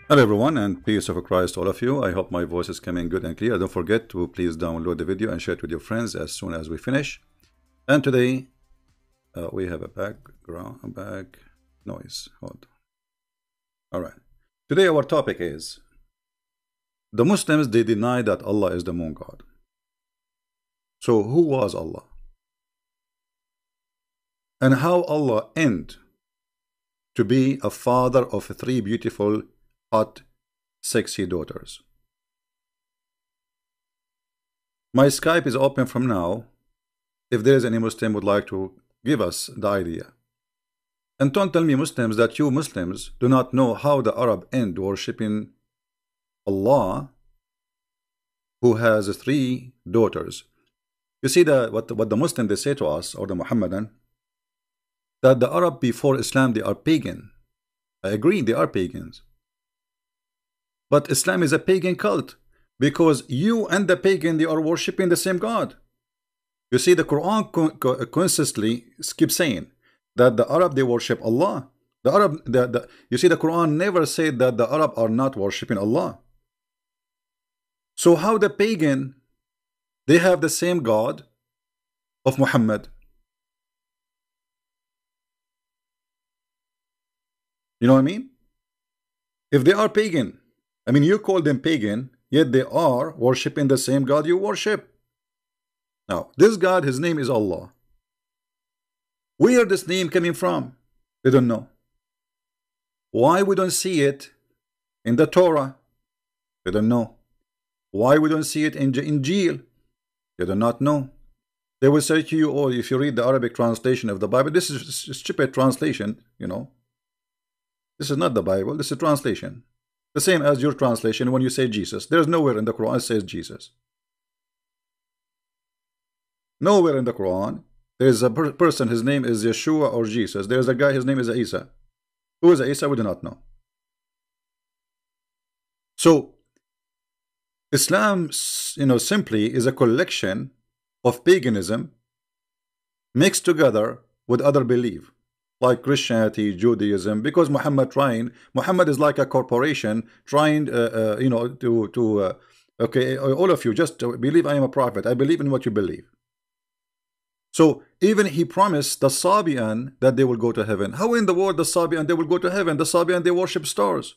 Hello everyone, and peace of Christ to all of you. I hope my voice is coming good and clear. Don't forget to please download the video and share it with your friends as soon as we finish. And today we have a back noise. Hold on. All right. Today our topic is the Muslims. They deny that Allah is the moon god. So who was Allah? And how Allah ended to be a father of three beautiful, hot, sexy daughters. My Skype is open from now. If there is any Muslim would like to give us the idea. And don't tell me, Muslims, that you Muslims do not know how the Arab end worshipping Allah, who has three daughters. You see what the Muslim they say to us, or the Muhammadan, that the Arab before Islam they are pagan. I agree, they are pagans. But Islam is a pagan cult, because you and the pagan they are worshipping the same God. You see, the Quran consistently keeps saying that the Arab they worship Allah. The Arab, you see, the Quran never said that the Arab are not worshipping Allah. So how the pagan they have the same God of Muhammad? You know what I mean? If they are pagan, I mean, you call them pagan, yet they are worshipping the same God you worship. Now, this God, his name is Allah. Where this name coming from? They don't know. Why we don't see it in the Torah? They don't know. Why we don't see it in Injil? They do not know. They will say to you, oh, if you read the Arabic translation of the Bible, this is a stupid translation, you know. This is not the Bible, this is a translation. The same as your translation when you say Jesus. There's nowhere in the Quran it says Jesus. Nowhere in the Quran there is a person, his name is Yeshua or Jesus. There is a guy, his name is Isa. Who is Isa? We do not know. So Islam, simply is a collection of paganism mixed together with other belief, like Christianity, Judaism, because Muhammad is like a corporation trying, okay, all of you just believe I am a prophet. I believe in what you believe. So even he promised the Sabian that they will go to heaven. How in the world the Sabian they will go to heaven? The Sabian they worship stars.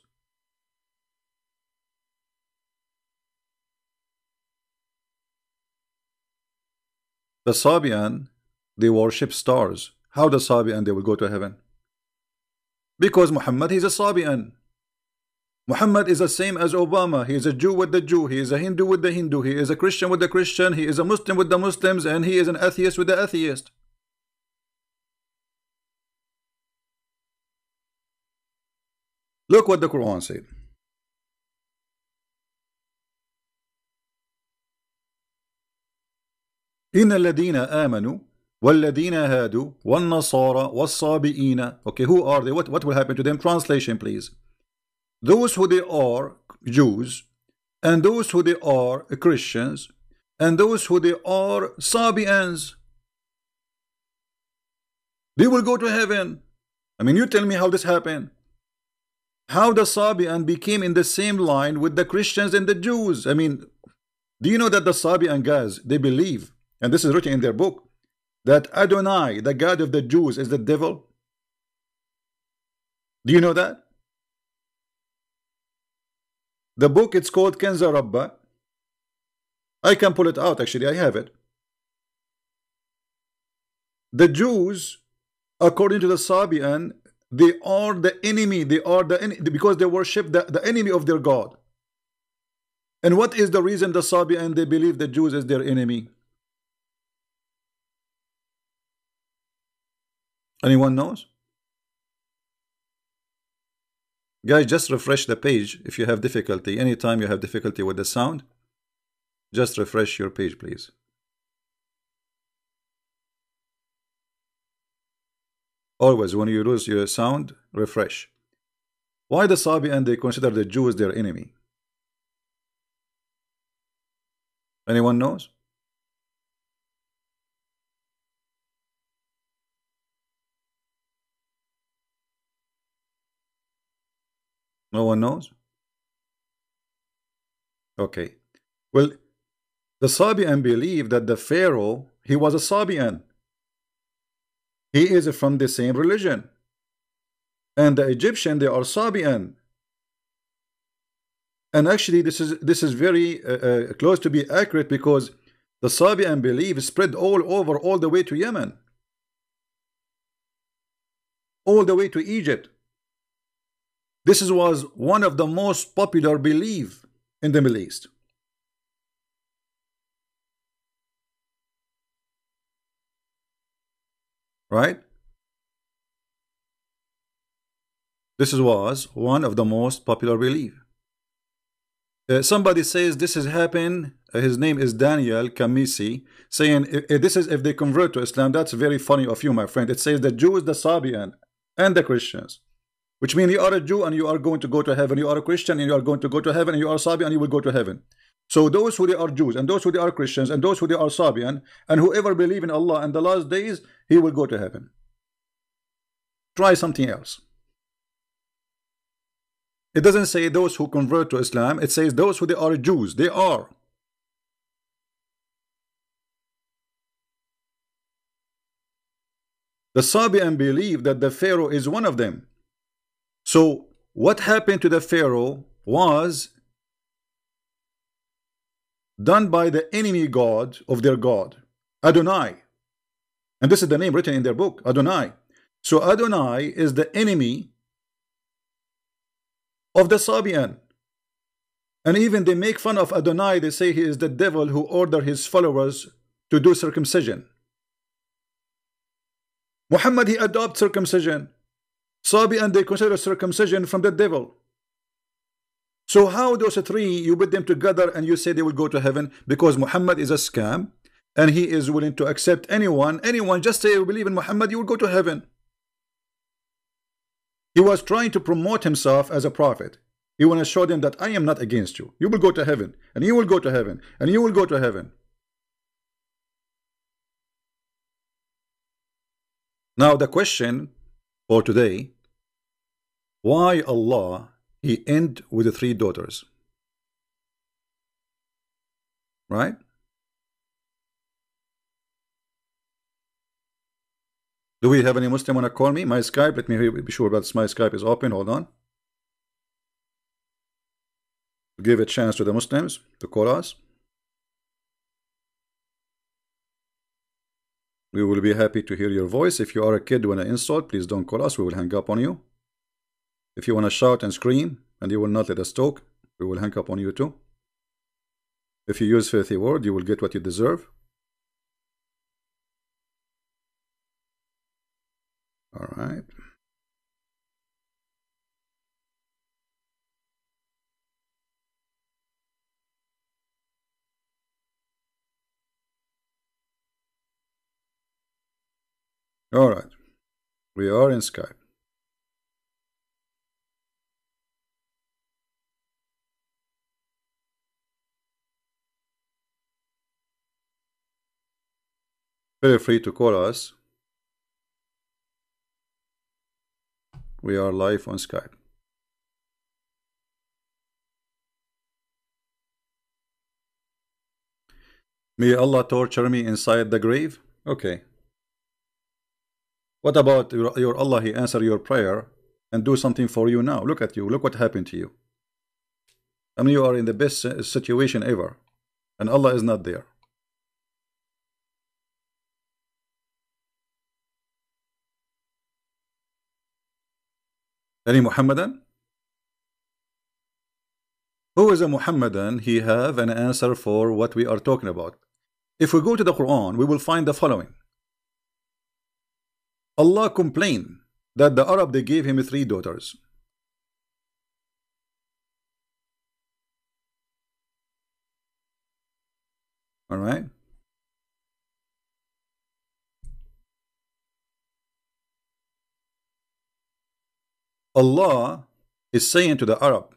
The Sabian they worship stars. How the Sabian they will go to heaven? Because Muhammad he's a Sabian. Muhammad is the same as Obama. He is a Jew with the Jew. He is a Hindu with the Hindu. He is a Christian with the Christian. He is a Muslim with the Muslims, and he is an atheist with the atheist. Look what the Quran said. إن الذين آمنوا والذين هادوا والنصارى والصابئين. Okay, who are they? What will happen to them? Translation, please. Those who they are Jews, and those who they are Christians, and those who they are Sabians, they will go to heaven. I mean, you tell me how this happened. How the Sabian became in the same line with the Christians and the Jews. I mean, do you know that the Sabian guys, they believe, and this is written in their book, that Adonai, the God of the Jews, is the devil? Do you know that? The book, it's called Kenza Rabba. I can pull it out, actually, I have it. The Jews, according to the Sabian, they are the enemy. They are the enemy because they worship the enemy of their God. And what is the reason the Sabian they believe the Jews is their enemy? Anyone knows? Guys, just refresh the page if you have difficulty. Anytime you have difficulty with the sound, just refresh your page, please. Always, when you lose your sound, refresh. Why the Sabian they consider the Jews their enemy? Anyone knows? No one knows? Okay. Well, the Sabian believe that the Pharaoh, he was a Sabian. He is from the same religion. And the Egyptian, they are Sabian. And actually, this is very close to be accurate, because the Sabian belief spread all over, all the way to Yemen, all the way to Egypt. This was one of the most popular beliefs in the Middle East. Right? This was one of the most popular beliefs. Somebody says this has happened. His name is Daniel Kamisi, saying this is if they convert to Islam. That's very funny of you, my friend. It says the Jews, the Sabian, and the Christians, which means you are a Jew and you are going to go to heaven. You are a Christian and you are going to go to heaven. And you are Sabian and you will go to heaven. So those who they are Jews, and those who they are Christians, and those who they are Sabian, and whoever believe in Allah and the last days, he will go to heaven. Try something else. It doesn't say those who convert to Islam. It says those who they are Jews. They are. The Sabian believe that the Pharaoh is one of them. So what happened to the Pharaoh was done by the enemy god of their god, Adonai. And this is the name written in their book, Adonai. So Adonai is the enemy of the Sabian. And even they make fun of Adonai. They say he is the devil who ordered his followers to do circumcision. Muhammad, he adopted circumcision. Sabian, they consider circumcision from the devil. So how those three, you put them together and you say they will go to heaven? Because Muhammad is a scam and he is willing to accept anyone. Just say you believe in Muhammad, you will go to heaven. He was trying to promote himself as a prophet. He want to show them that I am not against you. You will go to heaven, and you will go to heaven, and you will go to heaven. Now the question for today, why Allah he end with the 3 daughters? Right? Do we have any Muslim want to call me? My Skype, let me be sure that my Skype is open. Hold on. Give a chance to the Muslims to call us. We will be happy to hear your voice. If you are a kid when I insult, please don't call us. We will hang up on you. If you want to shout and scream and you will not let us talk, we will hang up on you too. If you use filthy word, you will get what you deserve. All right. All right. We are in Skype. Feel free to call us. We are live on Skype. May Allah torture me inside the grave? Okay. What about your Allah? He answer your prayer and do something for you now. Look at you. Look what happened to you. I mean, you are in the best situation ever. And Allah is not there. Any Muhammadan? Who is a Muhammadan? He have an answer for what we are talking about. If we go to the Quran, we will find the following. Allah complained that the Arab, they gave him 3 daughters. All right. Allah is saying to the Arab,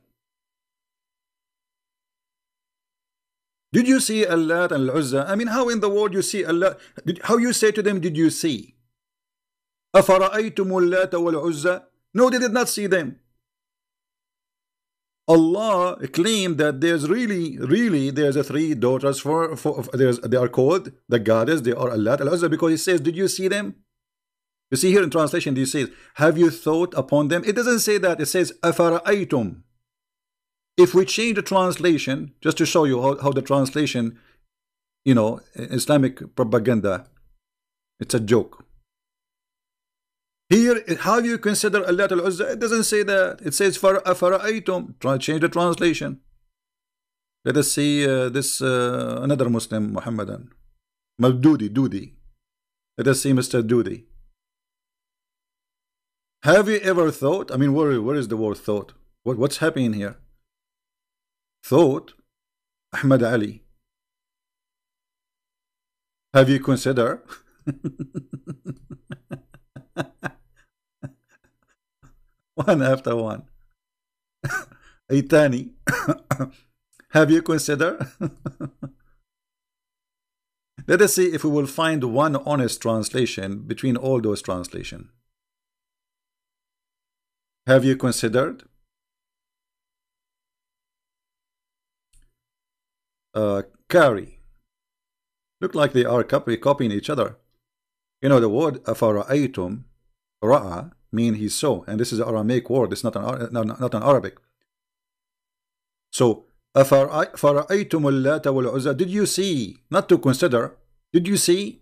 did you see Allat and Al-Uzza? I mean, how in the world you see Allah? How you say to them, did you see? أَفَرَأَيْتُمُ اللَّاتَ وَالْعُزَّى? No, they did not see them. Allah claimed that there's really there's a three daughters they are called the goddess, they are Allah al-Uzza, because he says, did you see them? You see here in translation, he says, have you thought upon them? It doesn't say that, it says afara'aytum. If we change the translation, just to show you how the translation, you know, Islamic propaganda, it's a joke. Here, how you consider Allah al-Uzza? It doesn't say that. It says fara'aytum. Try to change the translation. Let us see this another Muslim, Muhammadan. Dudi. Let us see Mr. Dudi. Have you ever thought? I mean, where is the word thought? What's happening here? Thought, Ahmad Ali. Have you considered? One after one. Aitani. Have you considered? Let us see if we will find one honest translation between all those translations. Have you considered? Carry. Look like they are copying each other. You know the word afara'aytum, ra'a, mean he saw, and this is an Aramaic word. It's not an Arabic. So afara'aytum al-Lata wal-Uzza. Did you see? Not to consider. Did you see?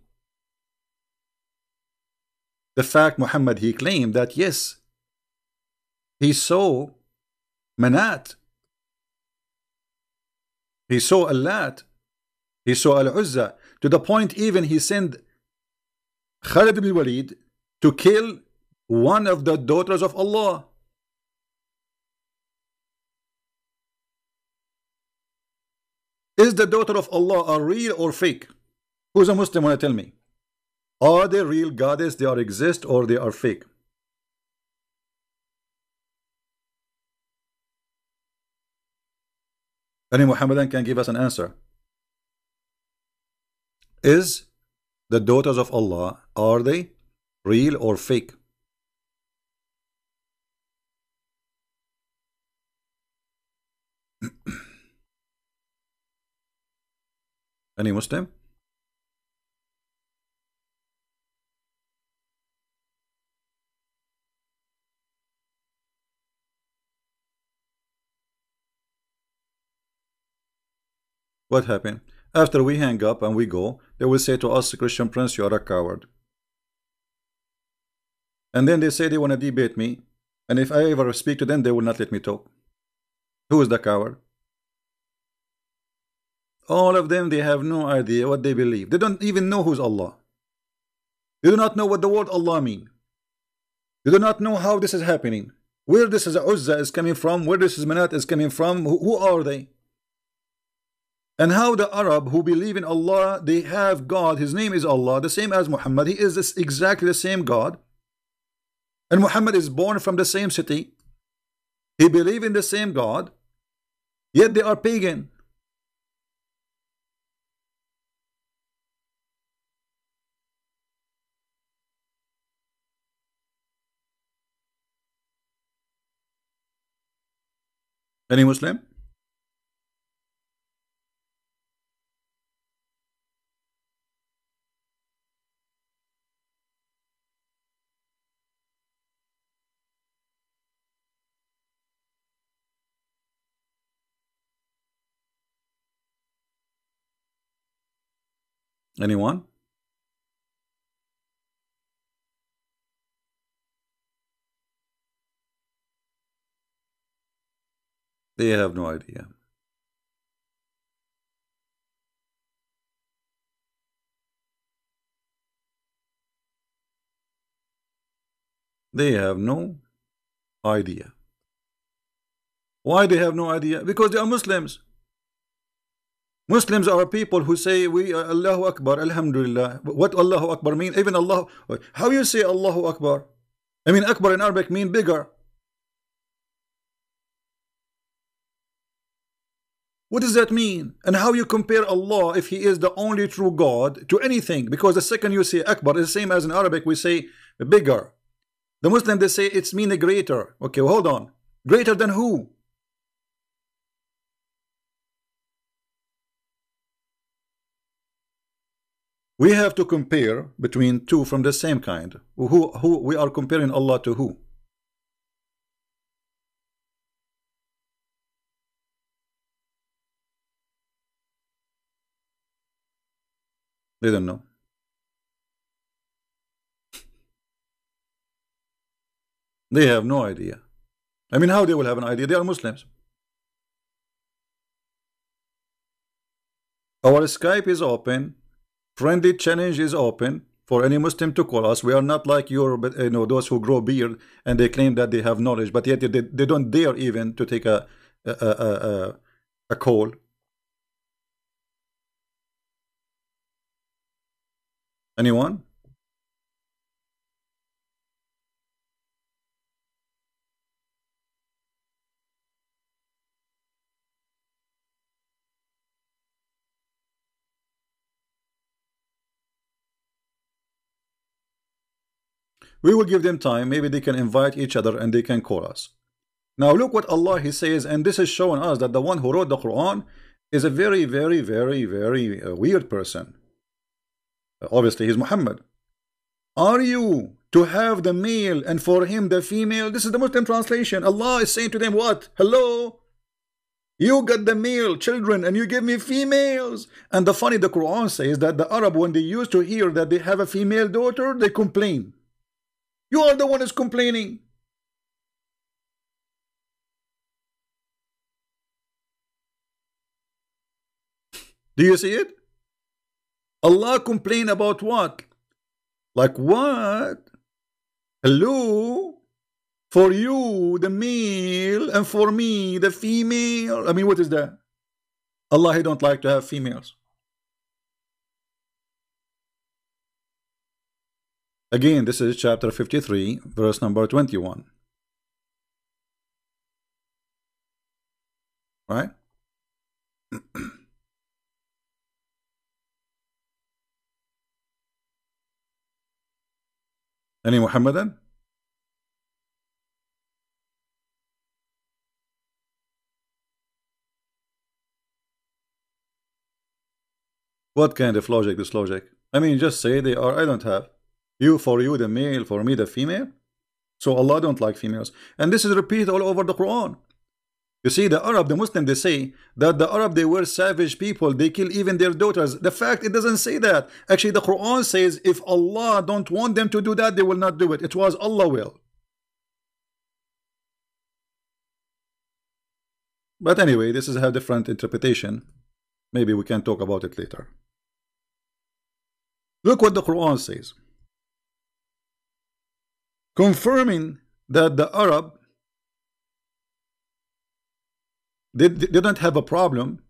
The fact Muhammad, he claimed that yes, he saw Manat. He saw Al-Lat. He saw Al-Uzza. To the point even he sent Khalid ibn Walid to kill one of the daughters of Allah. Is the daughter of Allah a real or fake? Who's a Muslim want to tell me? Are they real goddess, they are exist, or they are fake? Any Muhammadan can give us an answer. Is the daughters of Allah, are they real or fake? Any Muslim? What happened? After we hang up and we go, they will say to us, Christian Prince, you are a coward. And then they say they want to debate me, and if I ever speak to them, they will not let me talk. Who is the coward? All of them, they have no idea what they believe. They don't even know who's Allah. They do not know what the word Allah means. They do not know how this is happening. Where this is Uzza is coming from, where this is Manat is coming from, who are they? And how the Arab who believe in Allah, they have God, his name is Allah, the same as Muhammad. He is exactly the same God. And Muhammad is born from the same city. He believe in the same God. Yet they are pagan. Any Muslim? Anyone? They have no idea. They have no idea. Why they have no idea? Because they are Muslims. Muslims are people who say we Allahu Akbar, Alhamdulillah. What Allahu Akbar mean? Even Allah, how you say Allahu Akbar? I mean Akbar in Arabic mean bigger. What does that mean? And how you compare Allah, if he is the only true God, to anything? Because the second you say Akbar is the same as in Arabic we say bigger. The Muslim, they say it's mean greater. Okay, well, hold on. Greater than who? We have to compare between two from the same kind. Who we are comparing Allah to who? They don't know. They have no idea. I mean, how they will have an idea? They are Muslims. Our Skype is open. Friendly challenge is open for any Muslim to call us. We are not like your, those who grow beard and they claim that they have knowledge, but yet they don't dare even to take a call. Anyone? We will give them time. Maybe they can invite each other and they can call us. Now look what Allah He says, and this is showing us that the one who wrote the Quran is a very, very, very, very weird person. Obviously he's Muhammad. Are you to have the male and for him the female? This is the Muslim translation. Allah is saying to them, what? Hello? You got the male children and you give me females. And the Quran says that the Arab, when they used to hear that they have a female daughter, they complain. You are the one who's complaining. Do you see it? Allah complain about what? Like what? Hello? For you, the male, and for me, the female. I mean, what is that? Allah, He don't like to have females. Again, this is chapter 53, verse number 21. Right? Any Muhammadan? What kind of logic, this logic? I mean, just say they are, I don't have. You for you the male, for me the female. So Allah don't like females. And this is repeated all over the Quran. You see, the Arab, the Muslim, they say that the Arab, they were savage people. They kill even their daughters. The fact, it doesn't say that. Actually, the Quran says if Allah don't want them to do that, they will not do it. It was Allah will. But anyway, this is a different interpretation. Maybe we can talk about it later. Look what the Quran says. Confirming that the Arab, they don't have a problem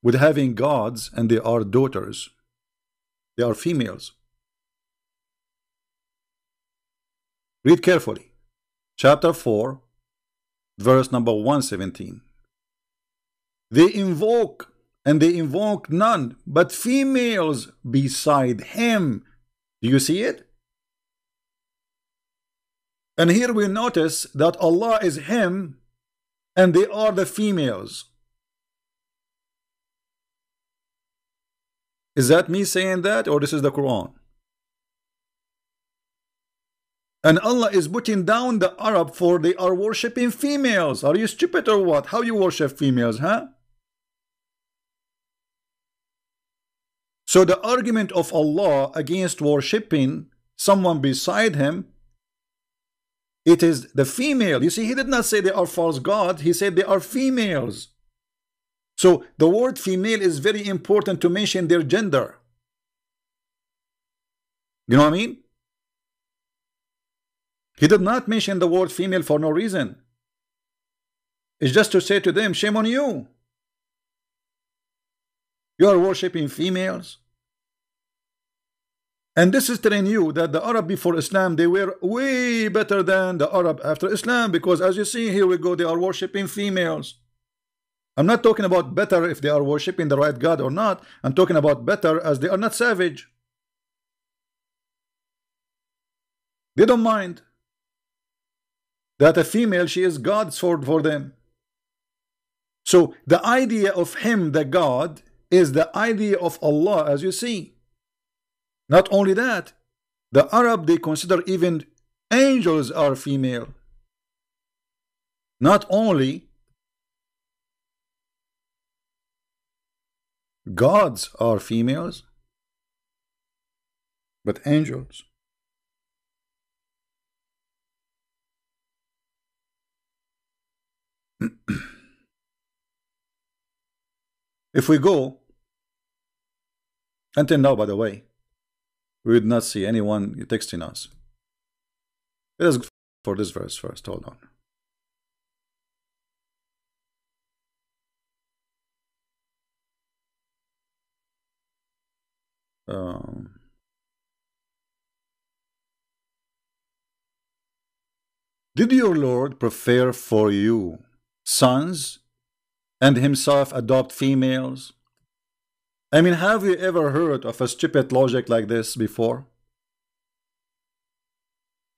with having gods and they are daughters. They are females. Read carefully. Chapter 4, verse number 117. They invoke, and they invoke none but females beside him. Do you see it? And here we notice that Allah is him and they are the females. Is that me saying that, or this is the Quran? And Allah is putting down the Arab for they are worshipping females. Are you stupid or what? How you worship females, huh? So the argument of Allah against worshipping someone beside him, it is the female. You see, He did not say they are false gods. He said they are females. So the word female is very important to mention their gender. You know what I mean? He did not mention the word female for no reason. It's just to say to them, shame on you. You are worshipping females. And this is telling you that the Arab before Islam, they were way better than the Arab after Islam, because as you see, here we go, they are worshipping females. I'm not talking about better if they are worshipping the right God or not. I'm talking about better as they are not savage. They don't mind that a female, she is God's for them. So the idea of him, the God, is the idea of Allah, as you see. Not only that, the Arab, they consider even angels are female. Not only gods are females, but angels. If we go, until now, by the way, we would not see anyone texting us. Let us go for this verse first. Hold on. Did your Lord prefer for you sons and himself adopt females? I mean, have you ever heard of a stupid logic like this before?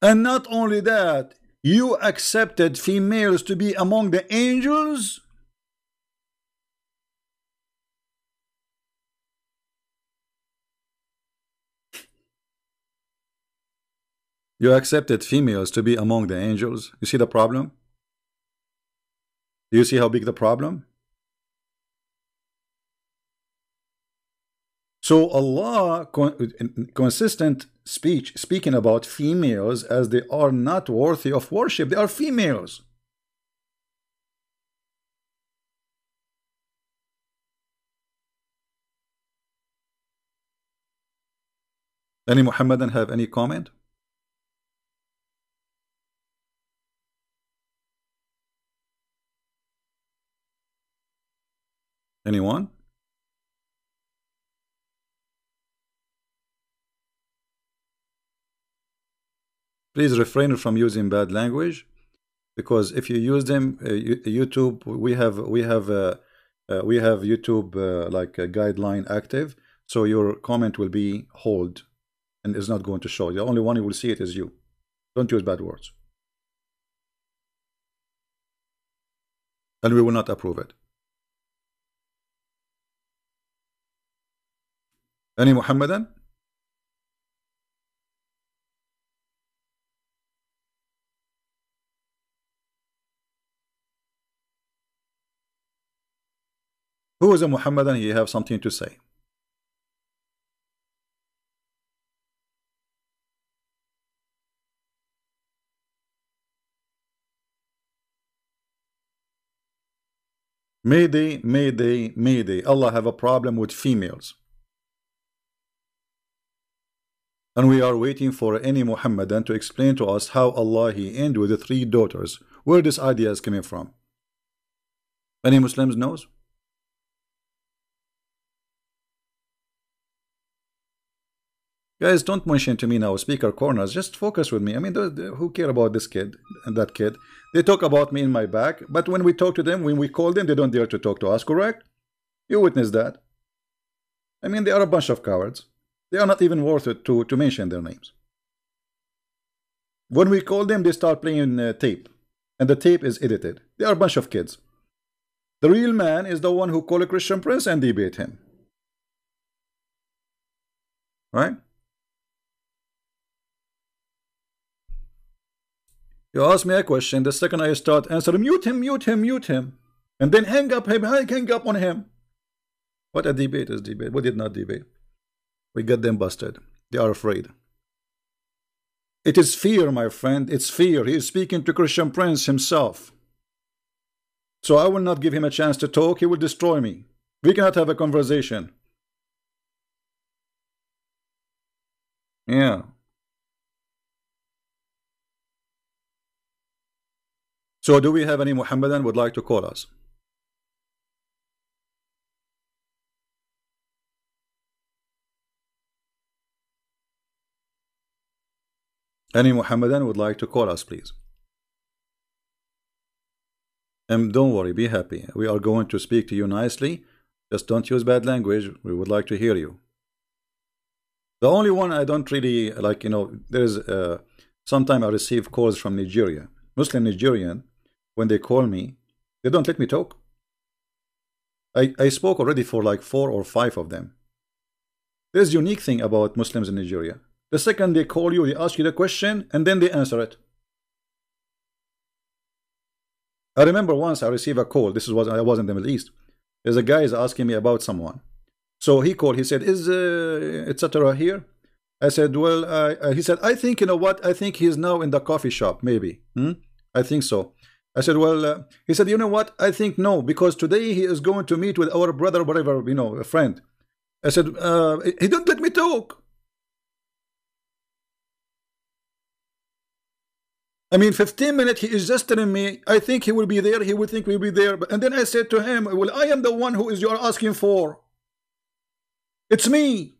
And not only that, you accepted females to be among the angels? You accepted females to be among the angels. You see the problem? Do you see how big the problem? So Allah, consistent speech, speaking about females as they are not worthy of worship. They are females. Any Muhammadan have any comment? Anyone? Please refrain from using bad language, because if you use them, YouTube, we have YouTube like a guideline active, so your comment will be hold and is not going to show. The only one who will see it is you. Don't use bad words, and we will not approve it. Any Muhammadan? Who is a Muhammadan? He have something to say. Mayday, mayday, mayday. Allah have a problem with females. And we are waiting for any Muhammadan to explain to us how Allah He ended with the 3 daughters. Where this idea is coming from? Any Muslims knows? Guys, don't mention to me now speaker corners. Just focus with me. I mean, who care about this kid and that kid? They talk about me in my back, but when we talk to them, when we call them, they don't dare to talk to us, correct? You witness that. I mean, they are a bunch of cowards. They are not even worth it to mention their names. When we call them, they start playing tape, and the tape is edited. They are a bunch of kids. The real man is the one who call a Christian prince and debate him. Right? You ask me a question, the second I start answering, mute him, mute him, mute him, and then hang up on him. What a debate is debate. We did not debate. We get them busted. They are afraid. It is fear, my friend. It's fear. He is speaking to Christian prince himself. So I will not give him a chance to talk. He will destroy me. We cannot have a conversation. Yeah. So do we have any Muhammadan would like to call us? Any Muhammadan would like to call us, please? And don't worry, be happy. We are going to speak to you nicely. Just don't use bad language. We would like to hear you. The only one I don't really like, there's sometimes I receive calls from Nigeria. Muslim Nigerian, when they call me, they don't let me talk. I spoke already for like 4 or 5 of them. There's a unique thing about Muslims in Nigeria. The second they call you, they ask you the question, and then they answer it. I remember once I received a call. This was I was in the Middle East. There's a guy is asking me about someone. So he called. He said, "Is etc. here?" I said, "Well," he said, "I think, you know what? I think he's now in the coffee shop. Maybe. I think so." I said, "Well," he said, "You know what? I think no, because today he is going to meet with our brother, whatever, you know, a friend." I said, "He don't let me talk." I mean, 15 minutes, he is just telling me, I think he will be there, he will think we'll be there. And then I said to him, well, I am the one who is you are asking for. It's me.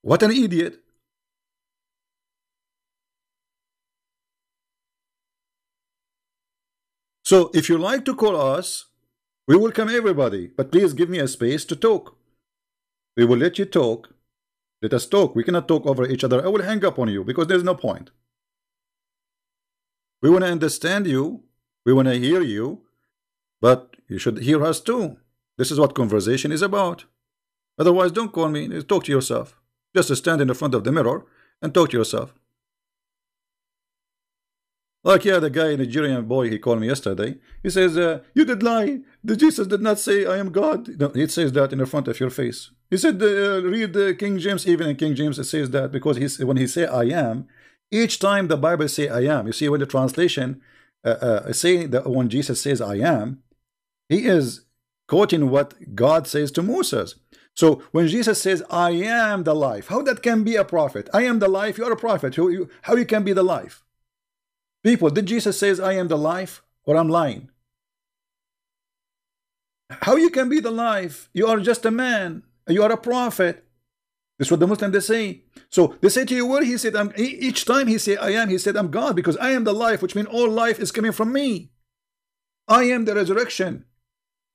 What an idiot. So if you like to call us, we welcome everybody, but please give me a space to talk. We will let you talk. Let us talk. We cannot talk over each other. I will hang up on you because there's no point. We want to understand you. We want to hear you. But you should hear us too. This is what conversation is about. Otherwise, don't call me. Talk to yourself. Just stand in the front of the mirror and talk to yourself. Like, yeah, the guy, Nigerian boy, he called me yesterday. He says, you did lie. The Jesus did not say, I am God. No, it says that in the front of your face. He said, read King James. Even in King James, it says that because when he say I am, each time the Bible say I am, you see when the translation say that when Jesus says I am, he is quoting what God says to Moses. So when Jesus says I am the life, how that can be a prophet? I am the life, you are a prophet. How you can be the life? People, did Jesus says I am the life, or I'm lying? How you can be the life? You are just a man. You are a prophet. This is what the Muslims they say. So they say to you, well, he said, each time he say I am, he said I'm God because I am the life, which means all life is coming from me. I am the resurrection.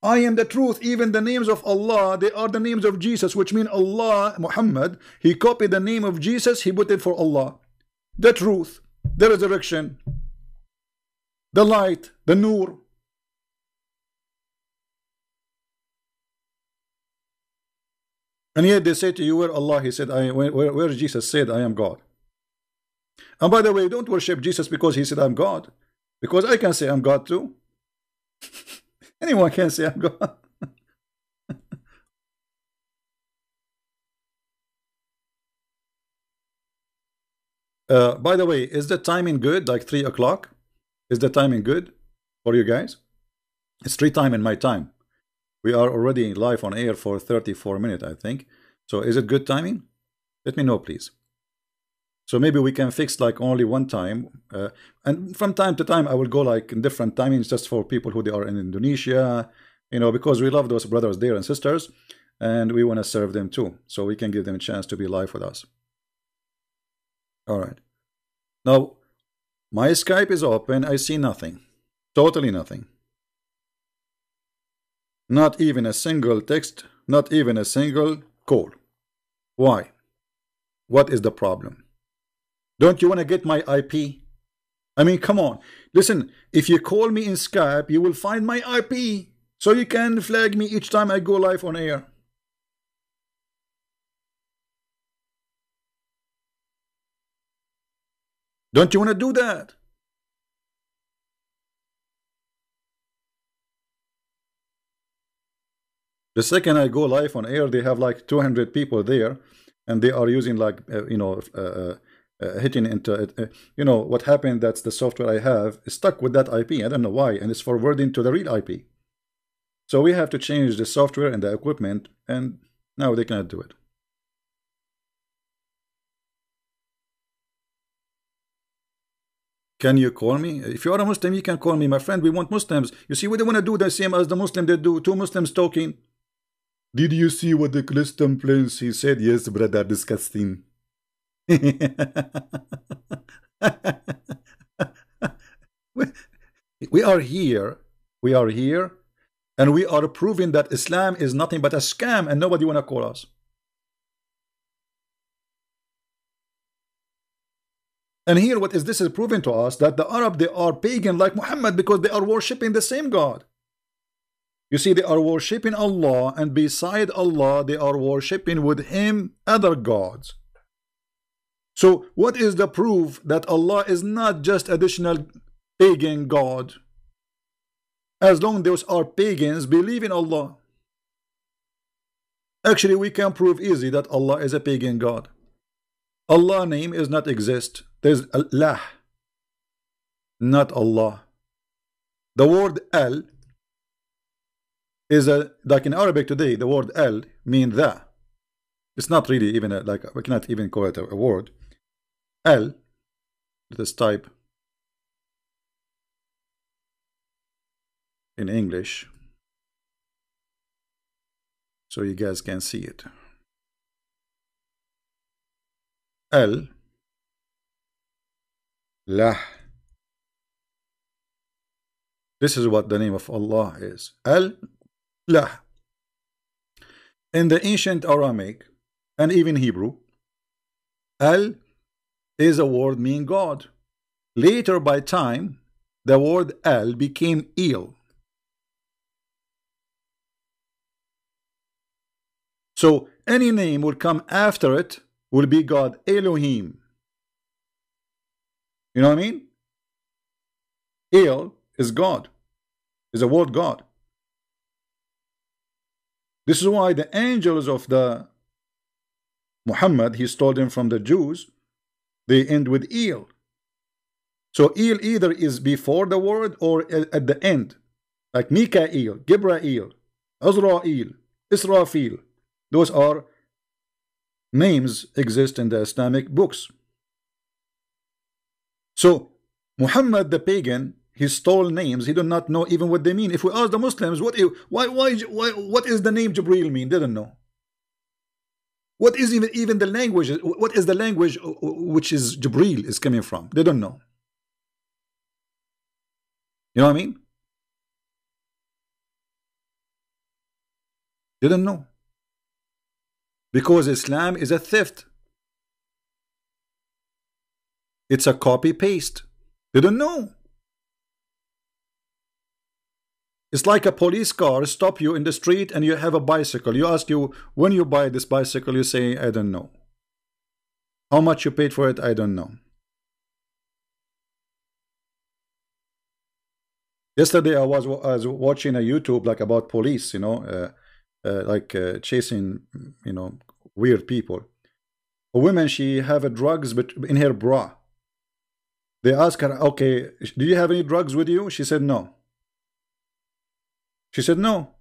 I am the truth. Even the names of Allah, they are the names of Jesus, which mean Allah, Muhammad, he copied the name of Jesus, he put it for Allah. The truth, the resurrection, the light, the nur. And yet they say to you, where Allah, he said, where Jesus said, I am God. And by the way, don't worship Jesus because he said, I'm God. Because I can say I'm God too. Anyone can say I'm God. By the way, is the timing good? Like 3 o'clock? Is the timing good for you guys? It's 3 time in my time. We are already live on air for 34 minutes, I think. So is it good timing? Let me know, please. So maybe we can fix like only one time. And from time to time, I will go like in different timings just for people who they are in Indonesia, you know, because we love those brothers there and sisters. And we want to serve them too. So we can give them a chance to be live with us. All right. Now, my Skype is open. I see nothing. Totally nothing. Not even a single text. Not even a single call. Why? What is the problem? Don't you want to get my IP? I mean, come on. Listen, if you call me in Skype, you will find my IP. So you can flag me each time I go live on air. Don't you want to do that? The second I go live on air, they have like 200 people there, and they are using like, hitting into, you know, what happened, that's the software I have is stuck with that IP. I don't know why, and it's forwarding to the real IP. So we have to change the software and the equipment, and now they cannot do it. Can you call me? If you are a Muslim, you can call me, my friend. We want Muslims. You see, we don't want to do the same as the Muslim they do. 2 Muslims talking. Did you see what the Christian prince he said? Yes, brother, disgusting. We are here. We are here. And we are proving that Islam is nothing but a scam, and nobody want to call us. And here what is this is proving to us that the Arab, they are pagan like Muhammad because they are worshipping the same God. You see, they are worshipping Allah, and beside Allah they are worshipping with him other gods. So what is the proof that Allah is not just additional pagan God? As long those are pagans, believe in Allah. Actually, we can prove easy that Allah is a pagan God. Allah name is not exist. There's Allah, not Allah. The word al is like in Arabic today, the word al means the. It's not really even like, we cannot even call it a word. Al, let us type in English so you guys can see it. Al, lah. This is what the name of Allah is. Al, lah. In the ancient Aramaic and even Hebrew, al is a word meaning God. Later by time, the word al became il. So any name will come after it will be God. Elohim. You know what I mean? El is God, is a word God. This is why the angels of the Muhammad, he stole them from the Jews, they end with El. So El either is before the word or at the end, like Mikael, Gibrael, Azrael, Israfil. Those are names exist in the Islamic books. So Muhammad the pagan, he stole names. He did not know even what they mean. If we ask the Muslims, what is the name Jibril mean? They don't know. What is even the language? What is the language which is Jibril is coming from? They don't know. You know what I mean? They don't know. Because Islam is a theft. It's a copy paste. They don't know. It's like a police car stop you in the street and you have a bicycle. You ask you, when you buy this bicycle, you say, I don't know. How much you paid for it, I don't know. Yesterday I was watching a YouTube like about police, you know, chasing, you know, weird people. A woman, she have a drugs but in her bra. They ask her, okay, do you have any drugs with you? She said no. She said no.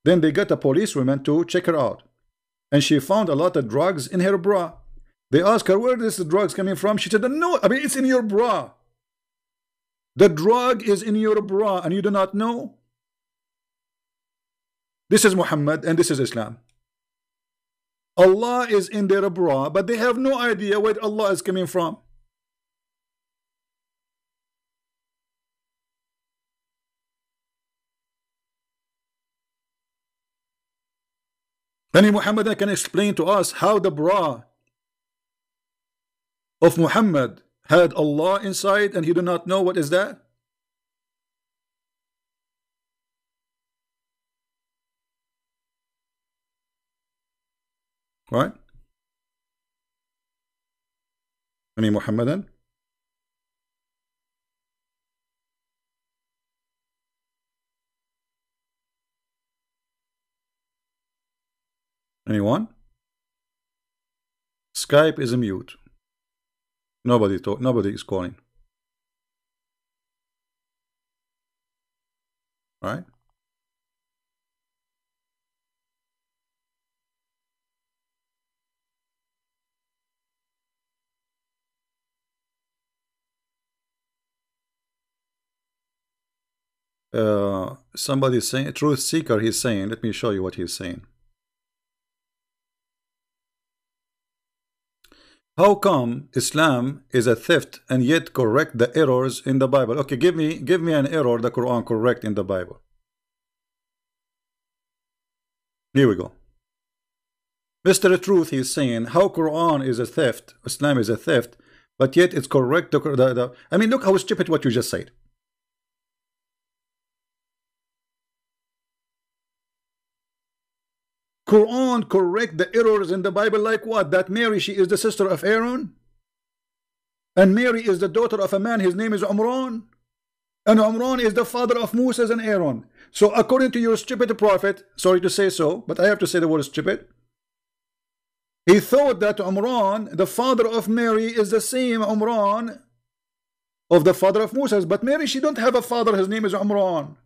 Then they got a policewoman to check her out, and she found a lot of drugs in her bra. They asked her, where is the drugs coming from? She said, no, I mean, it's in your bra. The drug is in your bra and you do not know. This is Muhammad and this is Islam. Allah is in their bra, but they have no idea where Allah is coming from. Any Muhammad can explain to us how the bra of Muhammad had Allah inside and he do not know what is that? Right? Any Muhammadan? Anyone? Skype is a mute. Nobody is calling. Right? Somebody saying, truth seeker, he's saying, let me show you what he's saying. How come Islam is a theft and yet correct the errors in the Bible? Okay, give me an error the Quran correct in the Bible. Here we go. Mr. Truth, he's saying how Quran is a theft, Islam is a theft, but yet it's correct. I mean, look how stupid what you just said. Quran correct the errors in the Bible, like what? That Mary, she is the sister of Aaron, and Mary is the daughter of a man, his name is Umran, and Umran is the father of Moses and Aaron. So according to your stupid prophet, sorry to say so, but I have to say the word stupid, he thought that Umran, the father of Mary, is the same Umran of the father of Moses, but Mary, she don't have a father, his name is Umran.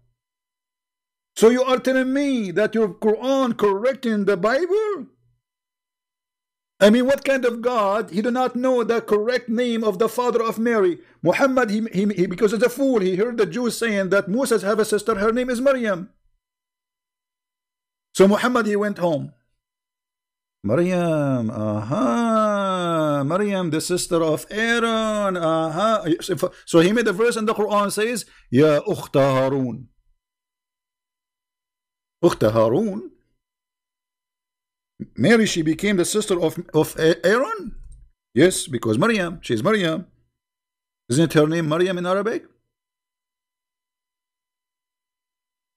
So you are telling me that your Quran correcting the Bible? I mean, what kind of God? He do not know the correct name of the father of Mary. Muhammad, he because he's a fool, he heard the Jews saying that Moses have a sister, her name is Maryam. So Muhammad, he went home. Maryam, Maryam, the sister of Aaron, So he made a verse in the Quran says, Ya Ukhta Harun. Ukhta Harun? Mary, she became the sister of Aaron? Yes, because Maryam, she's Maryam. Isn't her name Maryam in Arabic?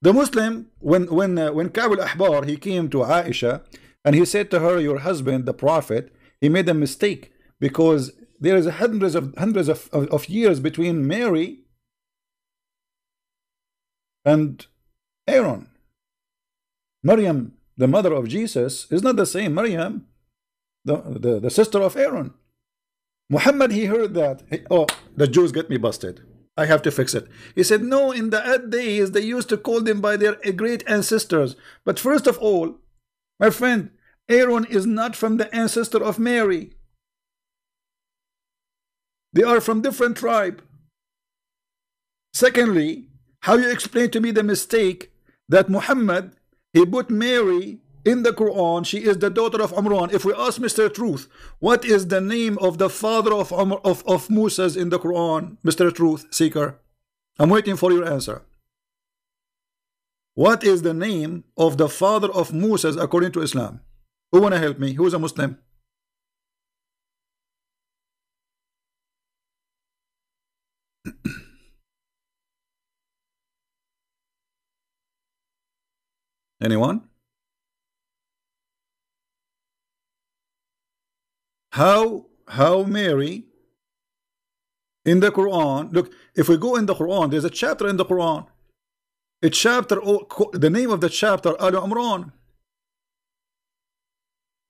The Muslim, when Ka'b al-Ahbar, he came to Aisha and he said to her, your husband, the prophet, he made a mistake because there is hundreds of years between Mary and Aaron. Maryam, the mother of Jesus, is not the same Maryam, the sister of Aaron. Muhammad, he heard that. Oh, the Jews get me busted. I have to fix it. He said, no, in the old days, they used to call them by their great ancestors. But first of all, my friend, Aaron is not from the ancestor of Mary. They are from different tribe. Secondly, how you explain to me the mistake that Muhammad, he put Mary in the Quran, she is the daughter of Umran. If we ask Mr. Truth, what is the name of the father of Moses in the Quran, Mr. Truth Seeker? I'm waiting for your answer. What is the name of the father of Moses according to Islam? Who wanna help me? Who is a Muslim? Anyone? How Mary in the Quran, look, if we go in the Quran, there's a chapter in the Quran. A chapter, the name of the chapter, Al-Imran.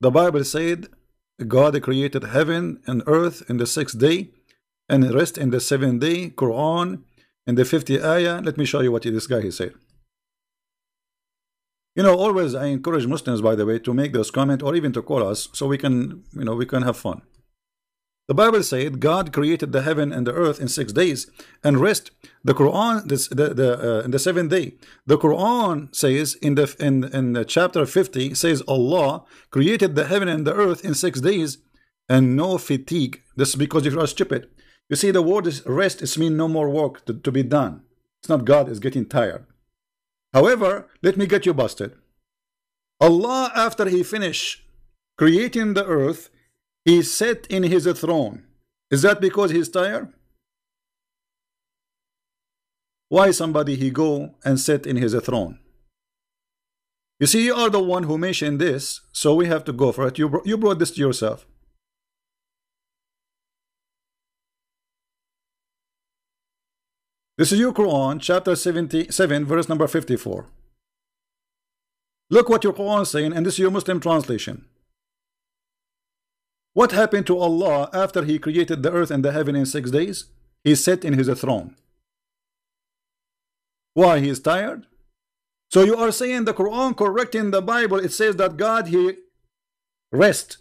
The Bible said God created heaven and earth in the 6th day and rest in the 7th day. Quran in the 50th ayah. Let me show you what this guy he said. You know, always I encourage Muslims, by the way, to make those comments or even to call us so we can, you know, we can have fun. The Bible said God created the heaven and the earth in 6 days and rest. The Quran, in the 7th day. The Quran says in the chapter 50 says Allah created the heaven and the earth in 6 days and no fatigue. This is because if you are stupid. You see, the word is rest. It means no more work to be done. It's not God is getting tired. However, let me get you busted. Allah, after he finished creating the earth, he sat in his throne. Is that because he's tired? Why somebody he go and sit in his throne? You see, you are the one who mentioned this, so we have to go for it. You brought this to yourself. This is your Quran, chapter 77, verse number 54. Look what your Quran is saying, and this is your Muslim translation. What happened to Allah after he created the earth and the heaven in 6 days? He sat in his throne. Why? He is tired? So you are saying the Quran correcting the Bible, it says that God, he rest.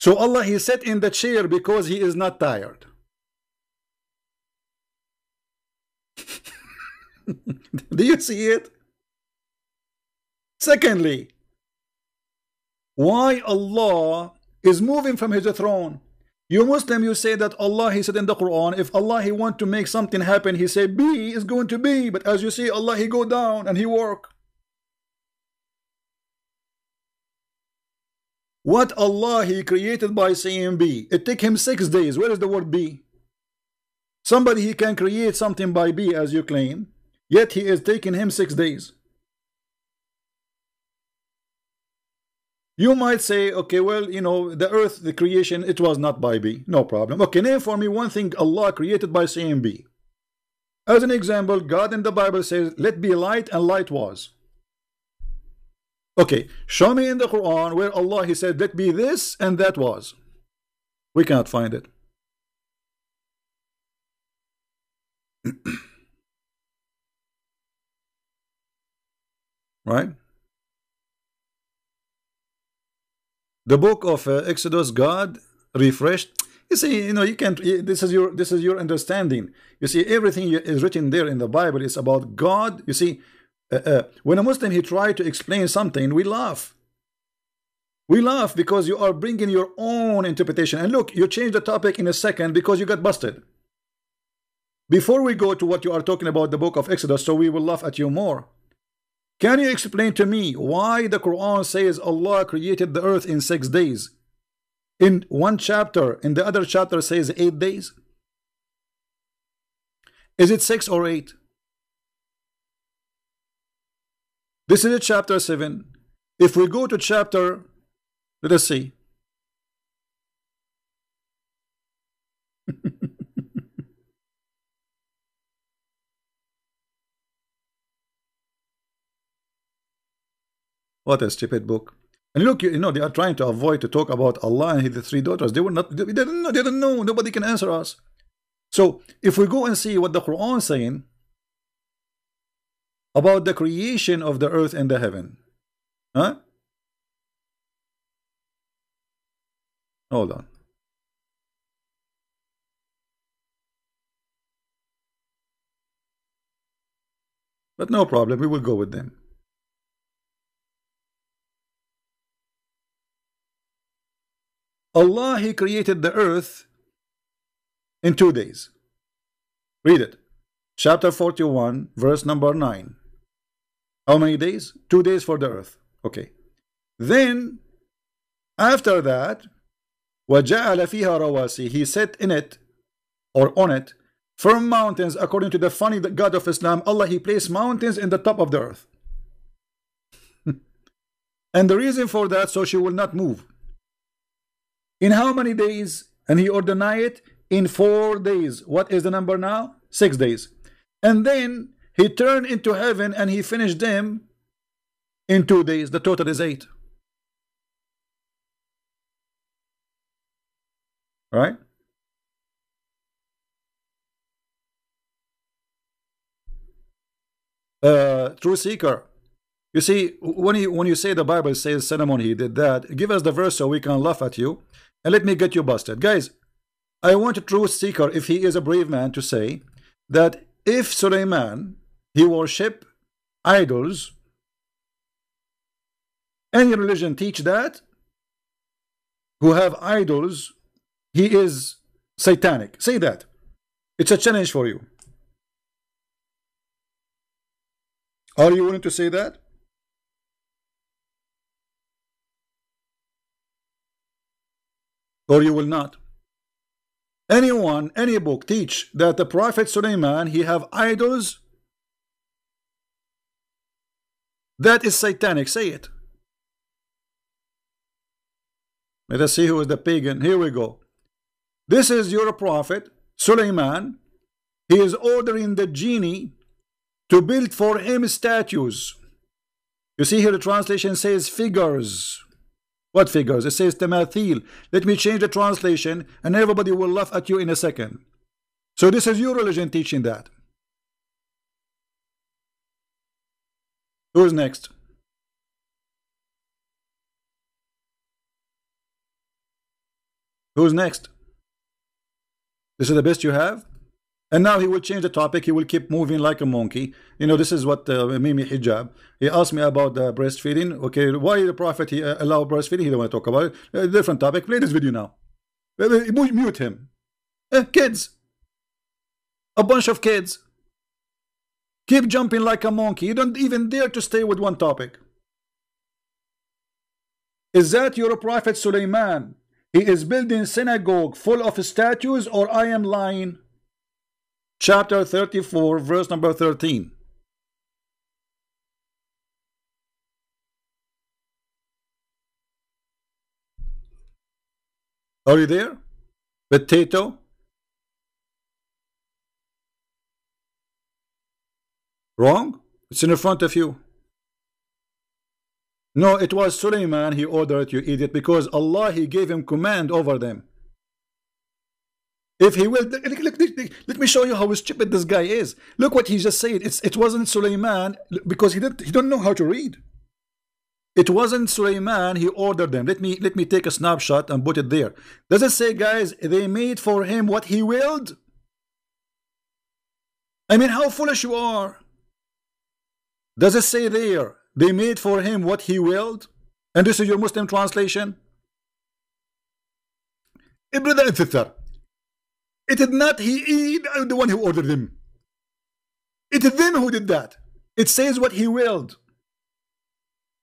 So Allah, he sat in the chair because he is not tired. Do you see it? Secondly, why Allah is moving from his throne? You Muslim, you say that Allah, he said in the Quran, if Allah, he want to make something happen, he say be is going to be. But as you see, Allah, he go down and he work. What Allah He created by saying be. It took Him 6 days. Where is the word be? Somebody He can create something by be, as you claim, yet He is taking Him 6 days. You might say, okay, well, you know, the earth, the creation, it was not by be. No problem. Okay, name for me one thing Allah created by saying be. As an example, God in the Bible says, let be light, and light was. Okay, show me in the Quran where Allah He said, let be this, and that was. We cannot find it. Right? The book of Exodus, God refreshed. You see, you know, you can't. This is your understanding. You see, everything is written there in the Bible is about God. You see, when a Muslim he tried to explain something, we laugh. We laugh because you are bringing your own interpretation. And look, you change the topic in a second because you got busted. Before we go to what you are talking about, the book of Exodus, so we will laugh at you more. Can you explain to me why the Quran says Allah created the earth in 6 days? In one chapter, in the other chapter says 8 days. Is it 6 or 8? This is chapter 7. If we go to chapter, let us see. What a stupid book. And look, you know, they are trying to avoid to talk about Allah and His 3 daughters. They didn't know. Nobody can answer us. So if we go and see what the Quran is saying about the creation of the earth and the heaven. Huh? Hold on. But no problem, we will go with them. Allah, He created the earth in 2 days. Read it. Chapter 41, verse number 9. How many days? 2 days for the earth. Okay. Then, after that, وَجَعَلَ فِيهَا رَوَاسِي, He set in it, or on it, firm mountains. According to the funny God of Islam, Allah, He placed mountains in the top of the earth. And the reason for that, so she will not move. In how many days? And He ordained it in 4 days. What is the number now? 6 days. And then He turned into heaven and He finished them in 2 days. The total is 8. Right? True seeker. You see, when you say the Bible says Solomon he did that, give us the verse so we can laugh at you. And let me get you busted. Guys, I want a truth seeker, if he is a brave man, to say that if Suleiman, he worship idols, any religion teach that, who have idols, he is satanic. Say that. It's a challenge for you. Are you willing to say that? Or you will not? Anyone, any book teach that the Prophet Suleiman, he have idols? That is satanic. Say it. Let us see who is the pagan. Here we go. This is your prophet Suleiman. He is ordering the genie to build for him statues. You see here the translation says figures. What figures? It says tamathil. Let me change the translation and everybody will laugh at you in a second. So this is your religion teaching that. Who's next? Who's next? This is the best you have? And now he will change the topic. He will keep moving like a monkey. You know, this is what Mimi Hijab. He asked me about the breastfeeding. Okay, why the Prophet he allow breastfeeding? He don't want to talk about it. A different topic. Play this video now. Mute him. Kids. A bunch of kids. Keep jumping like a monkey. You don't even dare to stay with one topic. Is that your prophet Suleiman? He is building synagogue full of statues, or I am lying? Chapter 34, verse number 13. Are you there? Potato? Wrong? It's in front of you. No, it was Suleiman. He ordered, you idiot, because Allah, He gave him command over them. If He will, let me show you how stupid this guy is. Look what he just said. It wasn't Suleiman, because he don't know how to read. It wasn't Suleiman. He ordered them. Let me take a snapshot and put it there. Does it say, guys, they made for him what he willed? I mean, how foolish you are. Does it say there, they made for him what he willed? And this is your Muslim translation? Brother and sister, it is not he the one who ordered him. It is them who did that. It says what he willed.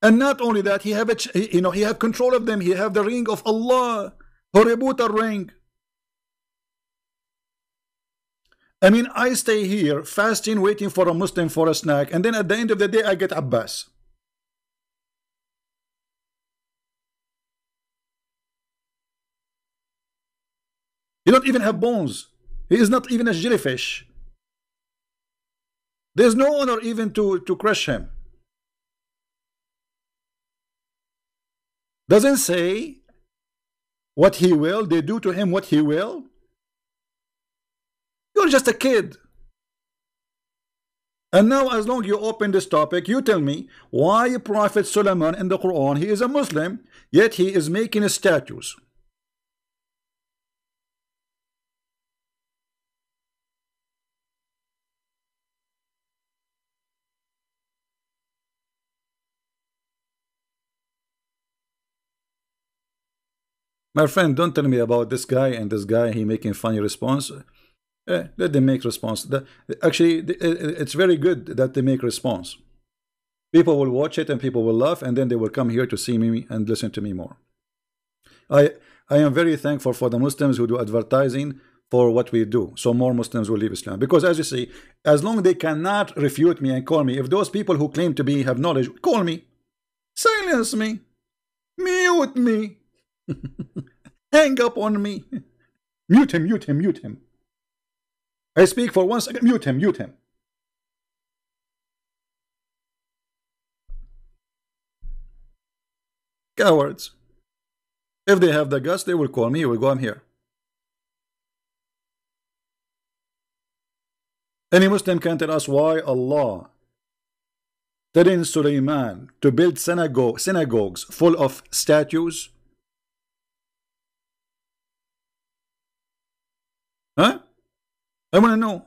And not only that, he have control of them. He have the ring of Allah. Horrible ring. I mean, I stay here fasting, waiting for a Muslim for a snack, and then at the end of the day, I get Abbas. He don't even have bones. He is not even a jellyfish. There's no honor even to crush him. Doesn't say what he will. They do to him what he will. You're just a kid. And now, as long as you open this topic, you tell me why Prophet Solomon in the Quran, he is a Muslim, yet he is making statues. My friend, don't tell me about this guy and this guy, he making funny response. Let them make response. Actually, it's very good that they make response. People will watch it and people will laugh, and then they will come here to see me and listen to me more. I am very thankful for the Muslims who do advertising for what we do, so more Muslims will leave Islam. Because as you see, as long as they cannot refute me and call me, if those people who claim to have knowledge, call me, silence me, mute me, hang up on me, mute him, mute him, mute him. I speak for 1 second, mute him, mute him. Cowards. If they have the guts, they will call me, you will go, I'm here. Any Muslim can tell us why Allah telling Suleiman to build synagogues full of statues? Huh? I want to know.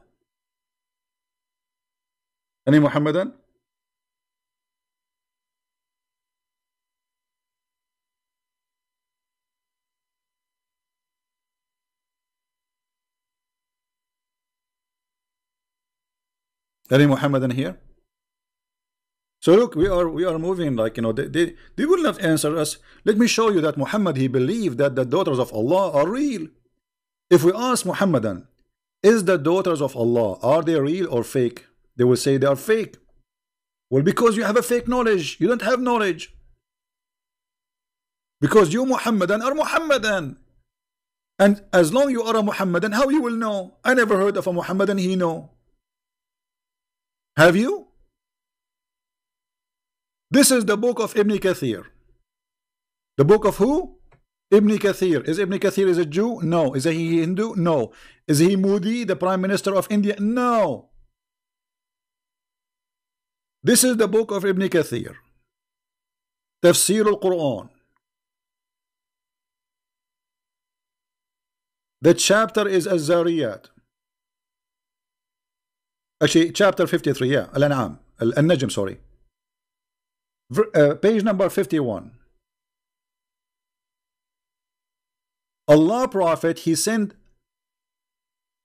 Any Muhammadan? Any Muhammadan here? So look, we are moving like, they will not answer us. Let me show you that Muhammad, he believed that the daughters of Allah are real. If we ask Muhammadan, is the daughters of Allah, are they real or fake? They will say they are fake. Well, because you have a fake knowledge. You don't have knowledge. Because you Muhammadan are Muhammadan. And as long you are a Muhammadan, how you will know? I never heard of a Muhammadan he know. Have you? This is the book of Ibn Kathir. The book of who? Ibn Kathir. Is Ibn Kathir is a Jew? No. Is he Hindu? No. Is he Modi, the Prime Minister of India? No. This is the book of Ibn Kathir. Tafsir al-Quran. The chapter is Az-Zariyat. Actually, chapter 53, yeah. Al-An'am. Al-Najm, sorry. Page number 51. Allah Prophet, he sent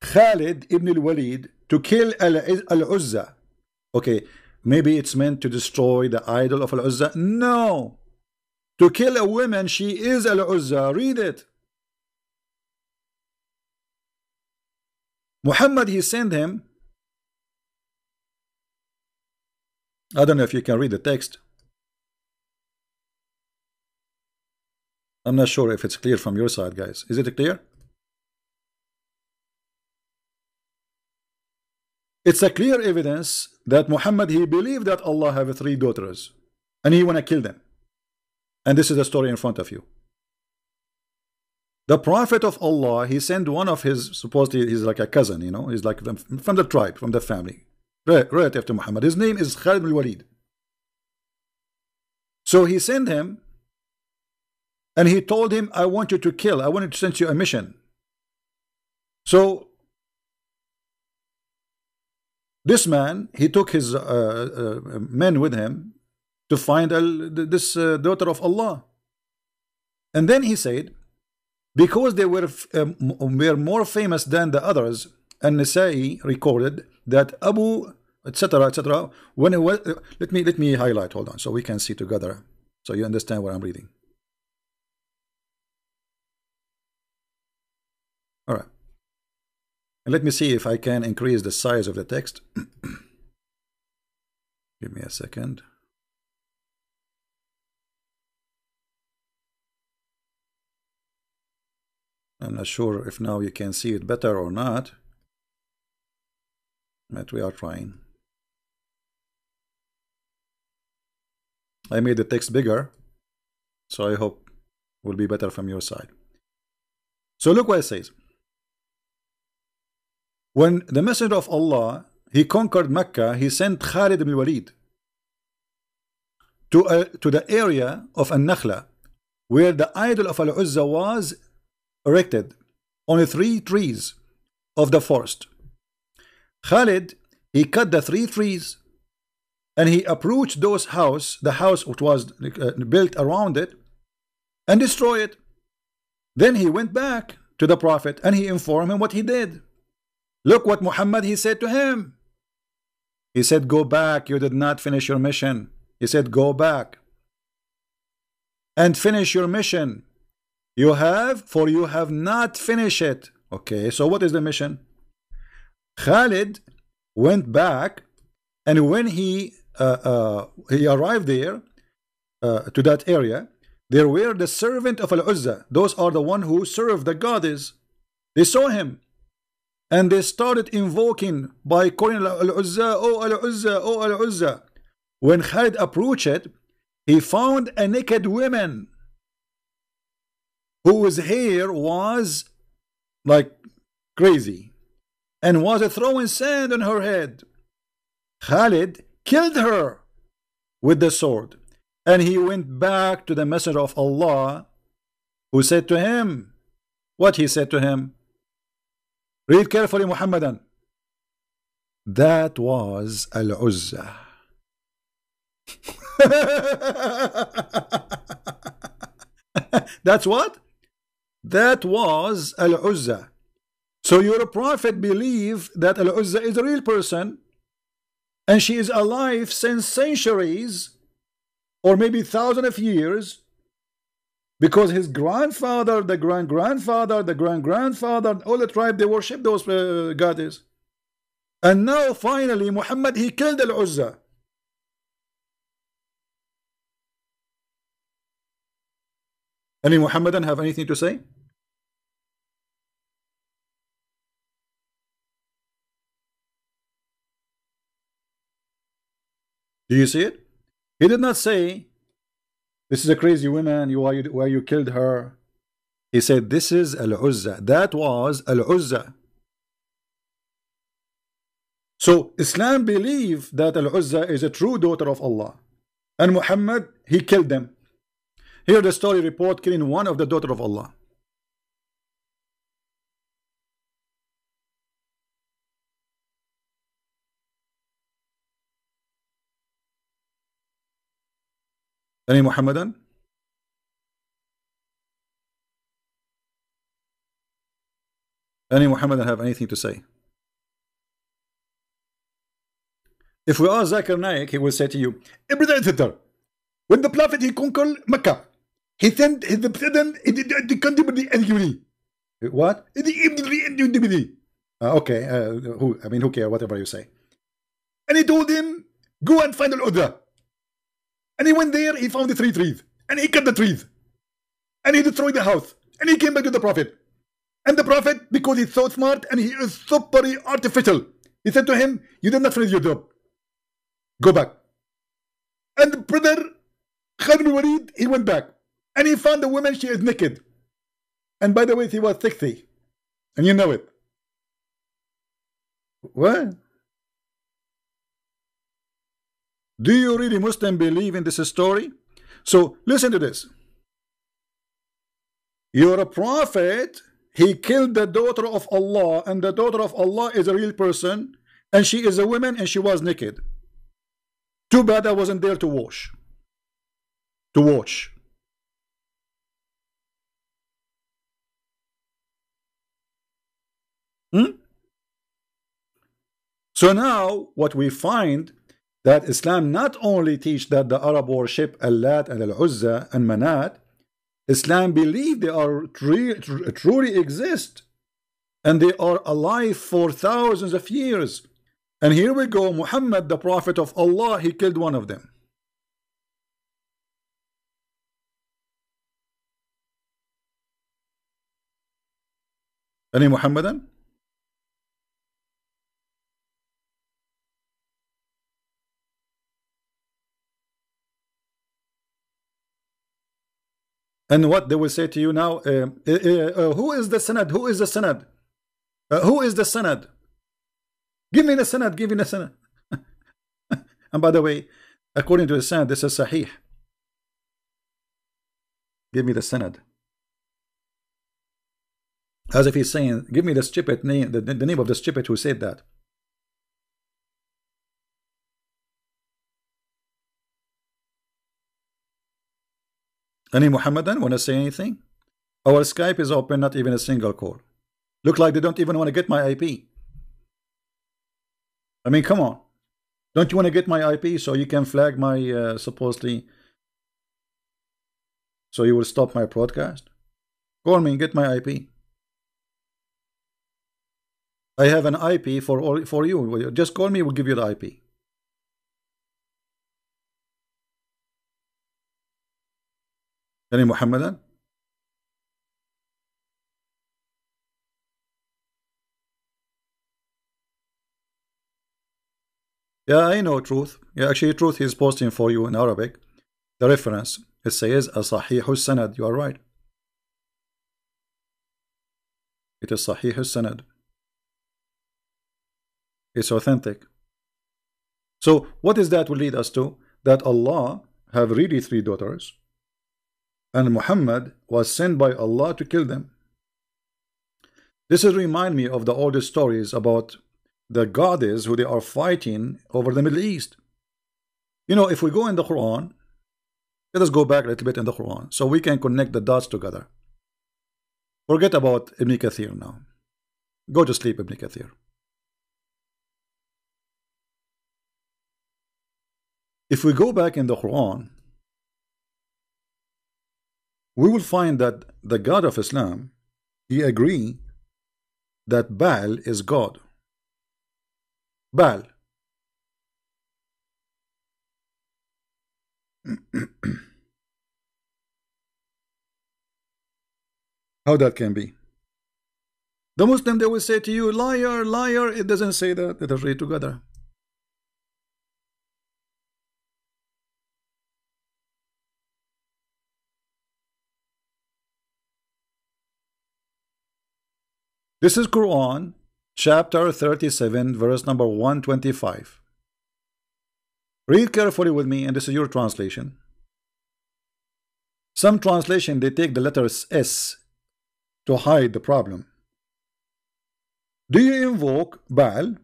Khalid ibn al-Walid to kill Al-Uzza. Okay, maybe it's meant to destroy the idol of Al-Uzza. No. to kill a woman, she is Al-Uzza. Read it. Muhammad, he sent him. I don't know if you can read the text. I'm not sure if it's clear from your side, guys. Is it clear? It's a clear evidence that Muhammad, he believed that Allah have 3 daughters and he want to kill them. And this is the story in front of you. The Prophet of Allah, he sent one of his, supposedly he's like a cousin, you know, he's like from the tribe, from the family, relative to Muhammad. His name is Khalid al-Walid. So he sent him and he told him, I want you to kill, I want to send you a mission. So this man, he took his men with him to find this daughter of Allah. And then he said, because they were more famous than the others, and Nasai recorded that Abu, etc., etc. When it was, let me highlight. Hold on, so we can see together, so you understand what I'm reading. All right, and let me see if I can increase the size of the text. Give me a second. I'm not sure if now you can see it better or not, but we are trying. I made the text bigger, so I hope it will be better from your side. So look what it says. When the Messenger of Allah, he conquered Mecca, he sent Khalid ibn Walid to the area of An-Nakhla, where the idol of Al-Uzza was erected on 3 trees of the forest. Khalid, he cut the 3 trees and he approached the house which was built around it, and destroyed it. Then he went back to the Prophet and he informed him what he did. Look what Muhammad, he said to him. He said, go back, you did not finish your mission. He said, go back and finish your mission. You have not finished it. Okay, so what is the mission? Khalid went back, and when he arrived there to that area, there were the servant of Al-Uzza. Those are the one who serve the goddess. They saw him and they started invoking by calling Al-Uzza, oh Al-Uzza, oh Al-Uzza. When Khalid approached it, he found a naked woman whose hair was like crazy and was throwing sand on her head. Khalid killed her with the sword, and he went back to the Messenger of Allah, who said to him, what he said to him? Read carefully, Muhammadan. That was Al-Uzza. That's what? That was Al-Uzza. So your prophet believed that Al-Uzza is a real person, and she is alive since centuries, or maybe thousands of years, because his grandfather, the grandfather, the grandfather, all the tribe, they worship those goddesses. And now finally Muhammad, he killed Al-Uzza. Any Muhammadan have anything to say? Do you see it? He did not say, this is a crazy woman, why you killed her. He said, this is Al-Uzza. That was Al-Uzza. So Islam believed that Al-Uzza is a true daughter of Allah, and Muhammad, he killed them. Here the story report killing one of the daughter of Allah. Any Muhammadan? Any Muhammadan have anything to say? If we ask Zakir Naik, he will say to you, when the Prophet, he conquered Mecca, He sent the president the country. What? Okay, who cares, whatever you say. And he told him, go and find al-udra. And he went there, he found the 3 trees. And he cut the trees. And he destroyed the house. And he came back to the prophet. And the prophet, because he's so smart and he is super artificial, he said to him, you did not finish your job. Go back. And the brother, Khalid bin Walid, he went back. And he found the woman, she is naked. And by the way, she was 60. And you know it. What? Do you really Muslim believe in this story? So listen to this. You're a prophet. He killed the daughter of Allah, and the daughter of Allah is a real person, and she is a woman, and she was naked. Too bad I wasn't there to watch. To watch. So now what we find, that Islam not only teach that the Arab worship Allat and Al-Uzza and Manat, Islam believe they are truly exist, and they are alive for thousands of years. And here we go, Muhammad, the prophet of Allah, he killed one of them. Any Muhammadan? And what they will say to you now, who is the Sanad? Who is the Sanad? Who is the Sanad? Give me the Sanad, give me the Sanad. And by the way, according to the Sanad, this is Sahih. Give me the Sanad. As if he's saying, give me the Djupet name, the name of the Djupet who said that. Any Muhammadan want to say anything? Our Skype is open, not even a single call. Look like they don't even want to get my IP. I mean, come on. Don't you want to get my IP so you can flag my supposedly, so you will stop my broadcast? Call me and get my IP. I have an IP for you. Just call me, we'll give you the IP. Any Muhammadan? Yeah, I know Truth. Yeah, actually Truth is posting for you in Arabic. The reference, it says Sahih Sanad. You are right. It is Sahih Sanad. It's authentic. So what is that will lead us to? That Allah have really 3 daughters, and Muhammad was sent by Allah to kill them. This is remind me of the oldest stories about the goddess who they are fighting over the Middle East. You know, if we go in the Quran, let us go back a little bit in the Quran so we can connect the dots together. Forget about Ibn Kathir now. Go to sleep, Ibn Kathir. If we go back in the Quran, we will find that the God of Islam, he agree that Baal is God. Baal. How that can be? The Muslim, they will say to you, liar, liar. It doesn't say that. Let us read together. This is Quran, chapter 37, verse number 125. Read carefully with me, and this is your translation. Some translation, they take the letter S to hide the problem. Do you invoke Baal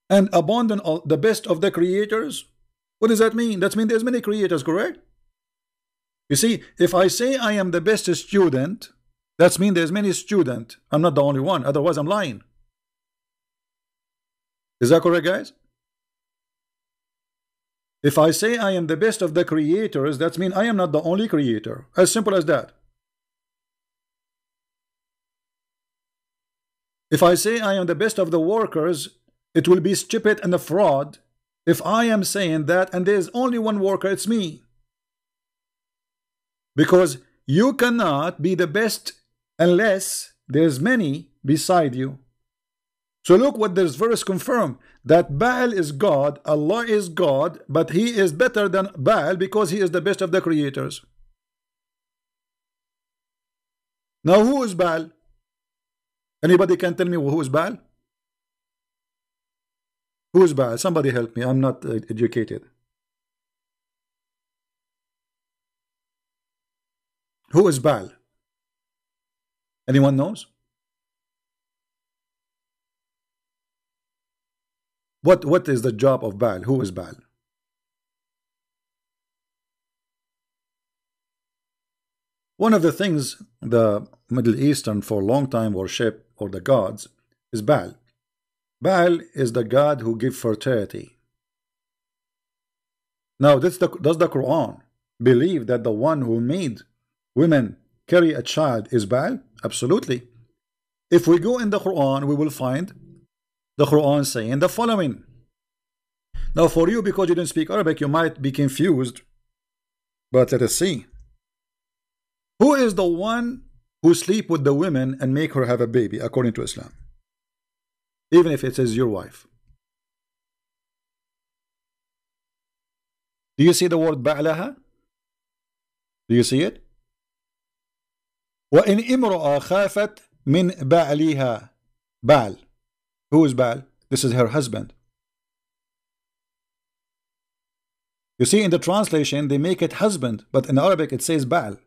and abandon all, the best of the creators? What does that mean? That means there's many creators, correct? You see, if I say I am the best student, that means there's many students. I'm not the only one. Otherwise, I'm lying. Is that correct, guys? If I say I am the best of the creators, that means I am not the only creator. As simple as that. If I say I am the best of the workers, it will be stupid and a fraud if I am saying that and there is only one worker, it's me. Because you cannot be the best unless there's many beside you. So look what this verse confirms, that Baal is God, Allah is God, but he is better than Baal because he is the best of the creators. Now who is Baal? Anybody can tell me who is Baal? Who is Baal? Somebody help me, I'm not educated. Who is Baal? Anyone knows? What is the job of Baal? Who is Baal? One of the things the Middle Eastern for a long time worship, or the gods, is Baal. Baal is the god who gives fertility. Now, does the Quran believe that the one who made women carry a child is Baal? Absolutely. If we go in the Quran, we will find the Quran saying the following. Now for you, because you didn't speak Arabic, you might be confused, but let us see. Who is the one who sleep with the women and make her have a baby according to Islam? Even if it is your wife. Do you see the word ba'laha? Do you see it? وَإِنْ إِمْرَأَ خَافَتْ مِنْ بَعْلِهَا. Baal. Who is Baal? This is her husband. You see, in the translation, they make it husband, but in Arabic it says Baal.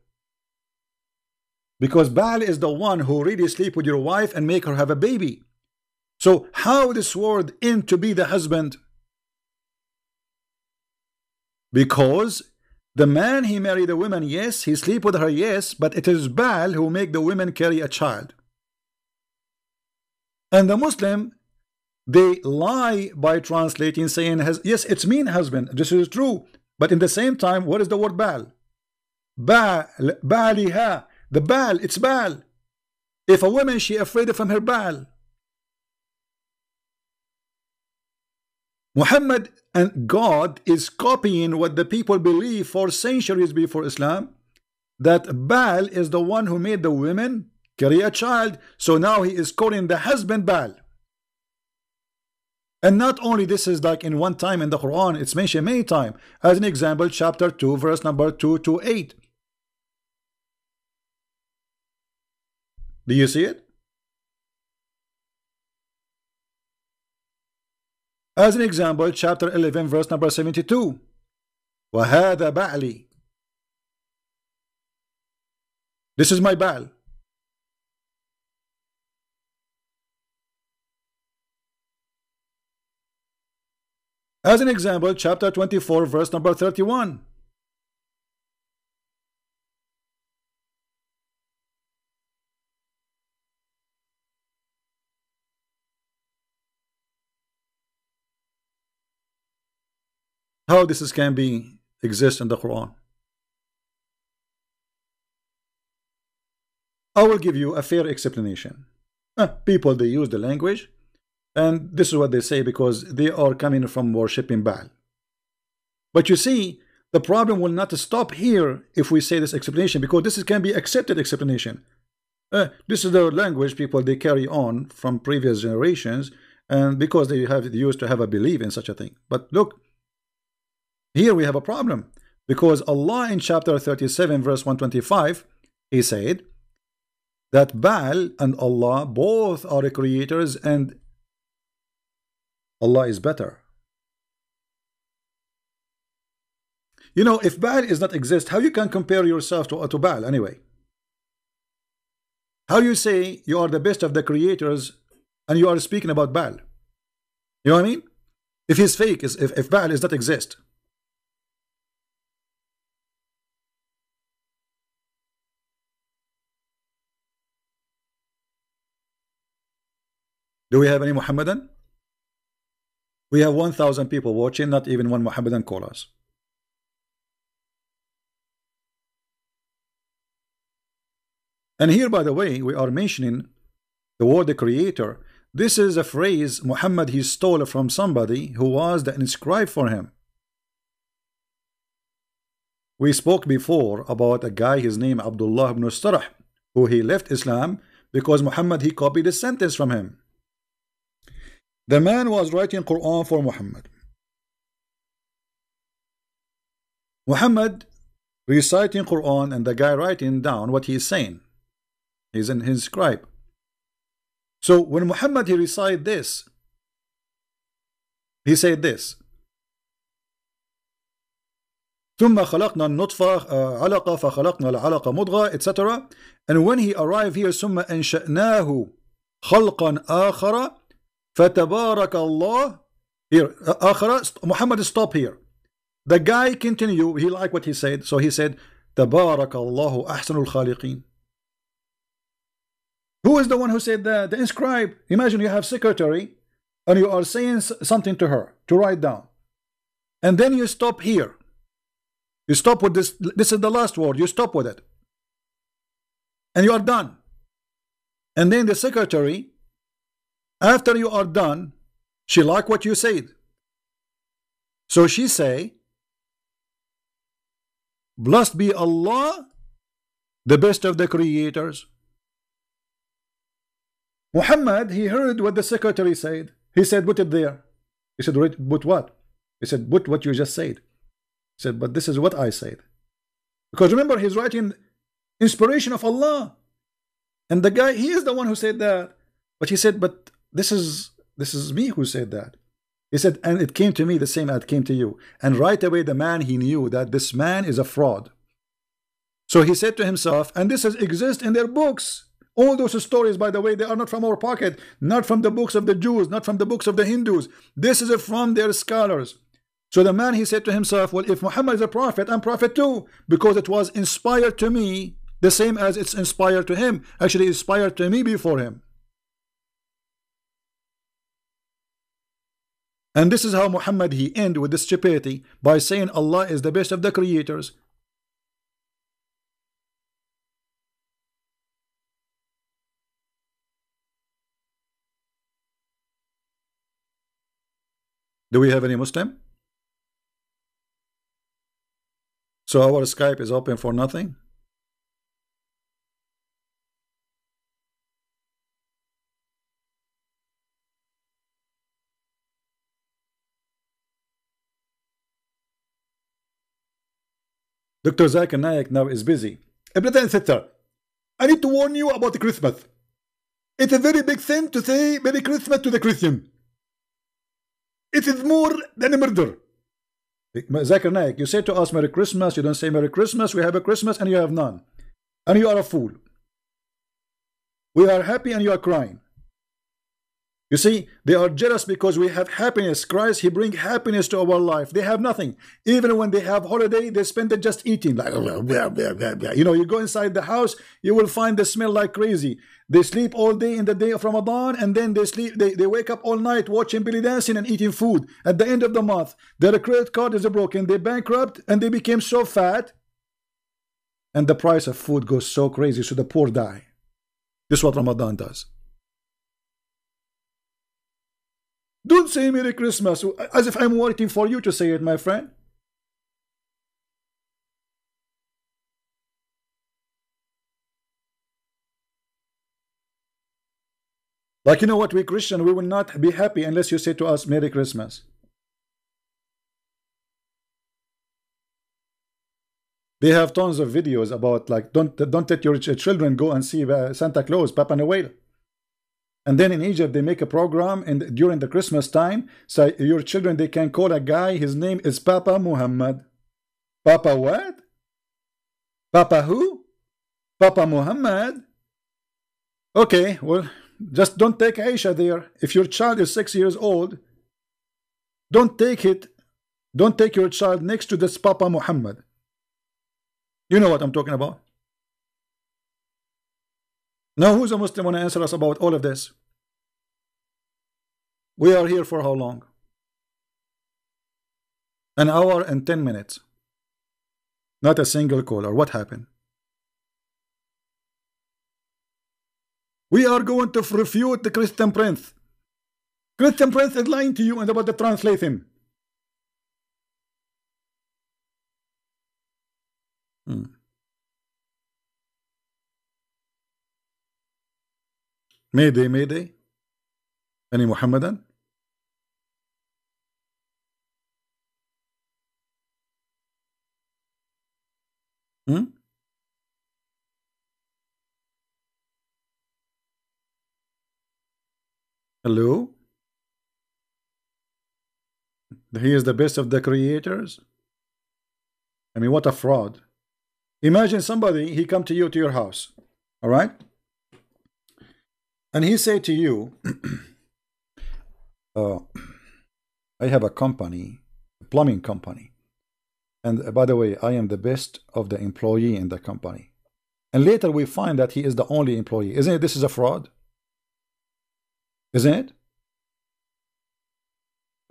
Because Baal is the one who really sleep with your wife and make her have a baby. So how this word in to be the husband? Because the man, he married a woman, yes, he sleep with her, yes, but it is Baal who make the women carry a child. And the Muslim, they lie by translating, saying, yes, it's mean husband. This is true. But in the same time, what is the word Baal? Baaliha. The Baal, it's Baal. If a woman, she afraid from her Baal. Muhammad and God is copying what the people believe for centuries before Islam, that Baal is the one who made the women carry a child. So now he is calling the husband Baal. And not only this is like in one time in the Quran, it's mentioned many times. As an example, chapter 2, verse number 2 to 8. Do you see it? As an example, chapter 11, verse number 72. وَهَذَا بَعْلِي. This is my Baal. As an example, chapter 24, verse number 31. How this can be exist in the Quran? I will give you a fair explanation. People, they use the language, and this is what they say because they are coming from worshipping Baal. But you see, the problem will not stop here if we say this explanation, because this can be accepted explanation. This is the language people they carry on from previous generations, and because they used to have a belief in such a thing. But look, here we have a problem, because Allah in chapter 37 verse 125, he said that Baal and Allah both are creators and Allah is better. You know, if Baal is not exist, how you can compare yourself to Baal anyway? How you say you are the best of the creators and you are speaking about Baal? You know what I mean? If he's fake, if Baal is not exist. Do we have any Muhammadan? We have 1,000 people watching, not even one Mohammedan call us. And here, by the way, we are mentioning the word the creator. This is a phrase Muhammad he stole from somebody who was the inscribed for him. We spoke before about a guy, his name Abdullah ibn Starah, who he left Islam because Muhammad he copied a sentence from him. The man was writing Quran for Muhammad. Muhammad reciting Quran and the guy writing down what he is saying. He's in his scribe. So when Muhammad he recited this, he said this: ثم خلقنا النطفة علقة فخلقنا العلقة مضغة, etc. And when he arrived here, ثم أنشأناه خلقا آخر فتبارك الله. Here, آخر, Muhammad stop here. The guy continue, he liked what he said, so he said تبارك الله أحسن الخالقين. Who is the one who said that? The inscribe. Imagine you have secretary and you are saying something to her to write down, and then you stop here. You stop with this. This is the last word. You stop with it, and you are done. And then the secretary, after you are done, she like what you said, so she say, "Blessed be Allah, the best of the creators." Muhammad, he heard what the secretary said. He said, put it there. He said, put what? He said, put what you just said. He said, but this is what I said. Because remember, he's writing inspiration of Allah. And the guy, he is the one who said that. But he said, but this is me who said that. He said, and it came to me the same as it came to you. And right away, the man, he knew that this man is a fraud. So he said to himself, and this exists in their books. All those stories, by the way, they are not from our pocket, not from the books of the Jews, not from the books of the Hindus. This is from their scholars. So the man, he said to himself, well, if Muhammad is a prophet, I'm prophet too, because it was inspired to me the same as it's inspired to him. Actually, inspired to me before him. And this is how Muhammad, he ended with this stupidity by saying Allah is the best of the creators. Do we have any Muslim? So our Skype is open for nothing? Dr. Zakir Naik now is busy. Brother and sister, I need to warn you about Christmas. It's a very big thing to say Merry Christmas to the Christian. It is more than a murder. Zakir Naik, you say to us Merry Christmas, you don't say Merry Christmas, we have a Christmas and you have none. And you are a fool. We are happy and you are crying. You see, they are jealous because we have happiness. Christ, he brings happiness to our life. They have nothing. Even when they have holiday, they spend it just eating. Like, you know, you go inside the house, you will find the smell like crazy. They sleep all day in the day of Ramadan, and then they wake up all night watching belly dancing and eating food. At the end of the month, their credit card is broken, they bankrupt, and they became so fat. And the price of food goes so crazy, so the poor die. This is what Ramadan does. Don't say Merry Christmas as if I'm waiting for you to say it, my friend. Like, you know what, we Christian, we will not be happy unless you say to us Merry Christmas. They have tons of videos about, like, don't let your children go and see Santa Claus, Papa Noel. And then in Egypt, they make a program and during the Christmas time, so your children, they can call a guy, his name is Papa Muhammad. Papa what? Papa who? Papa Muhammad? Okay, well, just don't take Aisha there. If your child is 6 years old, don't take your child next to this Papa Muhammad. You know what I'm talking about. Now, who's a Muslim want to answer us about all of this? We are here for how long? An hour and 10 minutes. Not a single caller. What happened? We are going to refute the Christian Prince. Christian Prince is lying to you and about to translate him. Mayday, Mayday. Any Muhammadan? Hello? He is the best of the creators? I mean, what a fraud. Imagine somebody, he come to you, to your house, all right? And he say to you, I have a company, a plumbing company. And by the way, I am the best of the employee in the company. And later we find that he is the only employee. Isn't it? This is a fraud. Isn't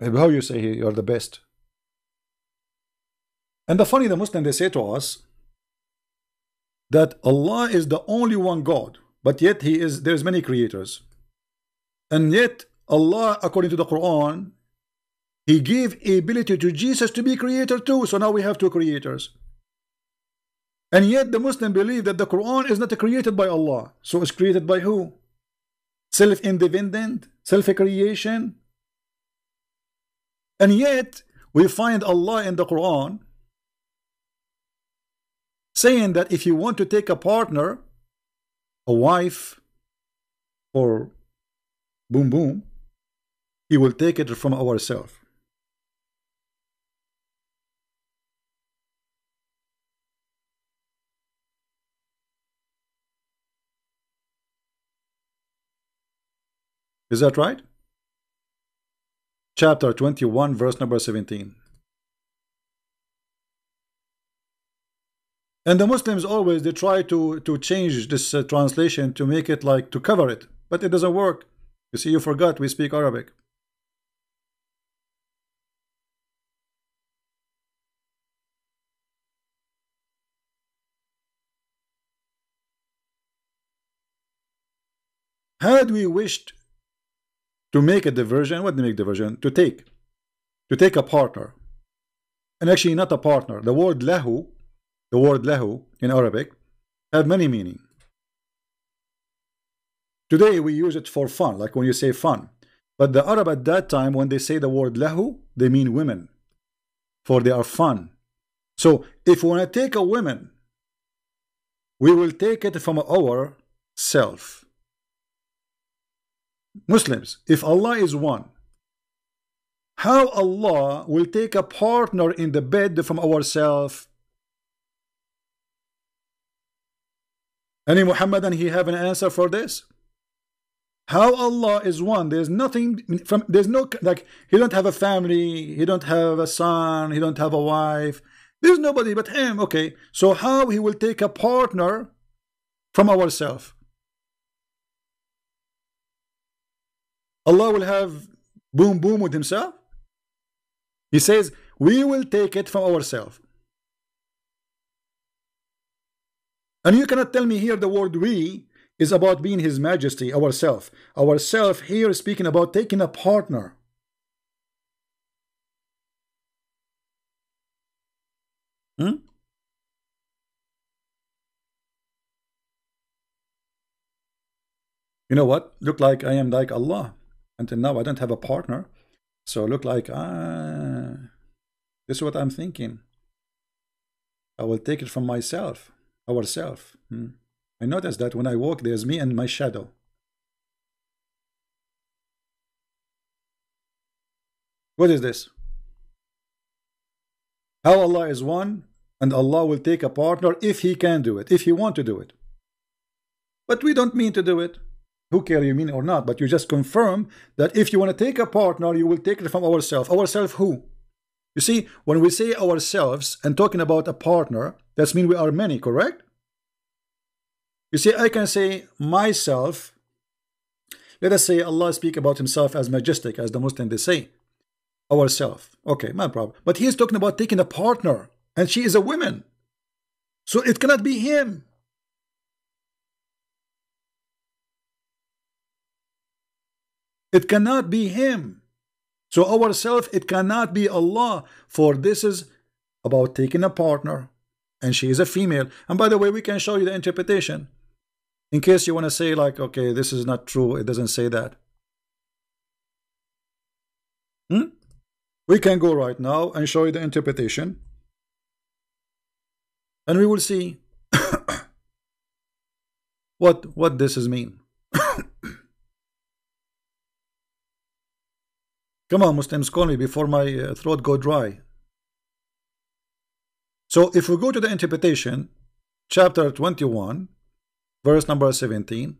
it? How you say you're the best? And the funny, the Muslim, they say to us that Allah is the only one God, but yet there's many creators. And yet Allah, according to the Quran, He gave ability to Jesus to be creator too. So now we have two creators. And yet the Muslim believe that the Quran is not created by Allah. So it's created by who? Self-independent, self-creation. And yet we find Allah in the Quran saying that if you want to take a partner, a wife, or boom boom, He will take it from ourselves. Is that right? Chapter 21, verse number 17. And the Muslims always, they try to change this translation to make it like, to cover it. But it doesn't work. You see, you forgot we speak Arabic. Had we wished to make a diversion, what do you make diversion? To take a partner. And actually not a partner. The word lahu in Arabic have many meanings. Today we use it for fun, like when you say fun. But the Arab at that time, when they say the word lahu, they mean women, for they are fun. So if we want to take a woman, we will take it from our self. Muslims, if Allah is one, how Allah will take a partner in the bed from ourselves? Any Muhammadan, he have an answer for this? How Allah is one? There's nothing from, there's no, like, he don't have a family, he don't have a son, he don't have a wife, there's nobody but him. Okay, so how he will take a partner from ourselves? Allah will have boom boom with himself? He says we will take it from ourselves. And you cannot tell me here the word we is about being His Majesty, ourself. Ourself here is speaking about taking a partner. You know what? Look like I am like Allah. Until now I don't have a partner. So look like this is what I'm thinking. I will take it from myself, ourself. I notice that when I walk, there's me and my shadow. What is this? How Allah is one, and Allah will take a partner if He can do it, if He want to do it. But we don't mean to do it. Who care you mean or not, but you just confirm that if you want to take a partner, you will take it from ourselves. Ourselves who? You see, when we say ourselves and talking about a partner, that means we are many, correct? You see, I can say myself. Let us say Allah speak about Himself as majestic, as the Muslims they say. ourselves. Okay, no problem. But he is talking about taking a partner, and she is a woman. So it cannot be him. It cannot be him. So ourself, it cannot be Allah. For this is about taking a partner, and she is a female. And by the way, we can show you the interpretation in case you want to say like, okay, this is not true, it doesn't say that. We can go right now and show you the interpretation, and we will see what this is mean. Come on, Muslims, call me before my throat go dry. So if we go to the interpretation, chapter 21, verse number 17,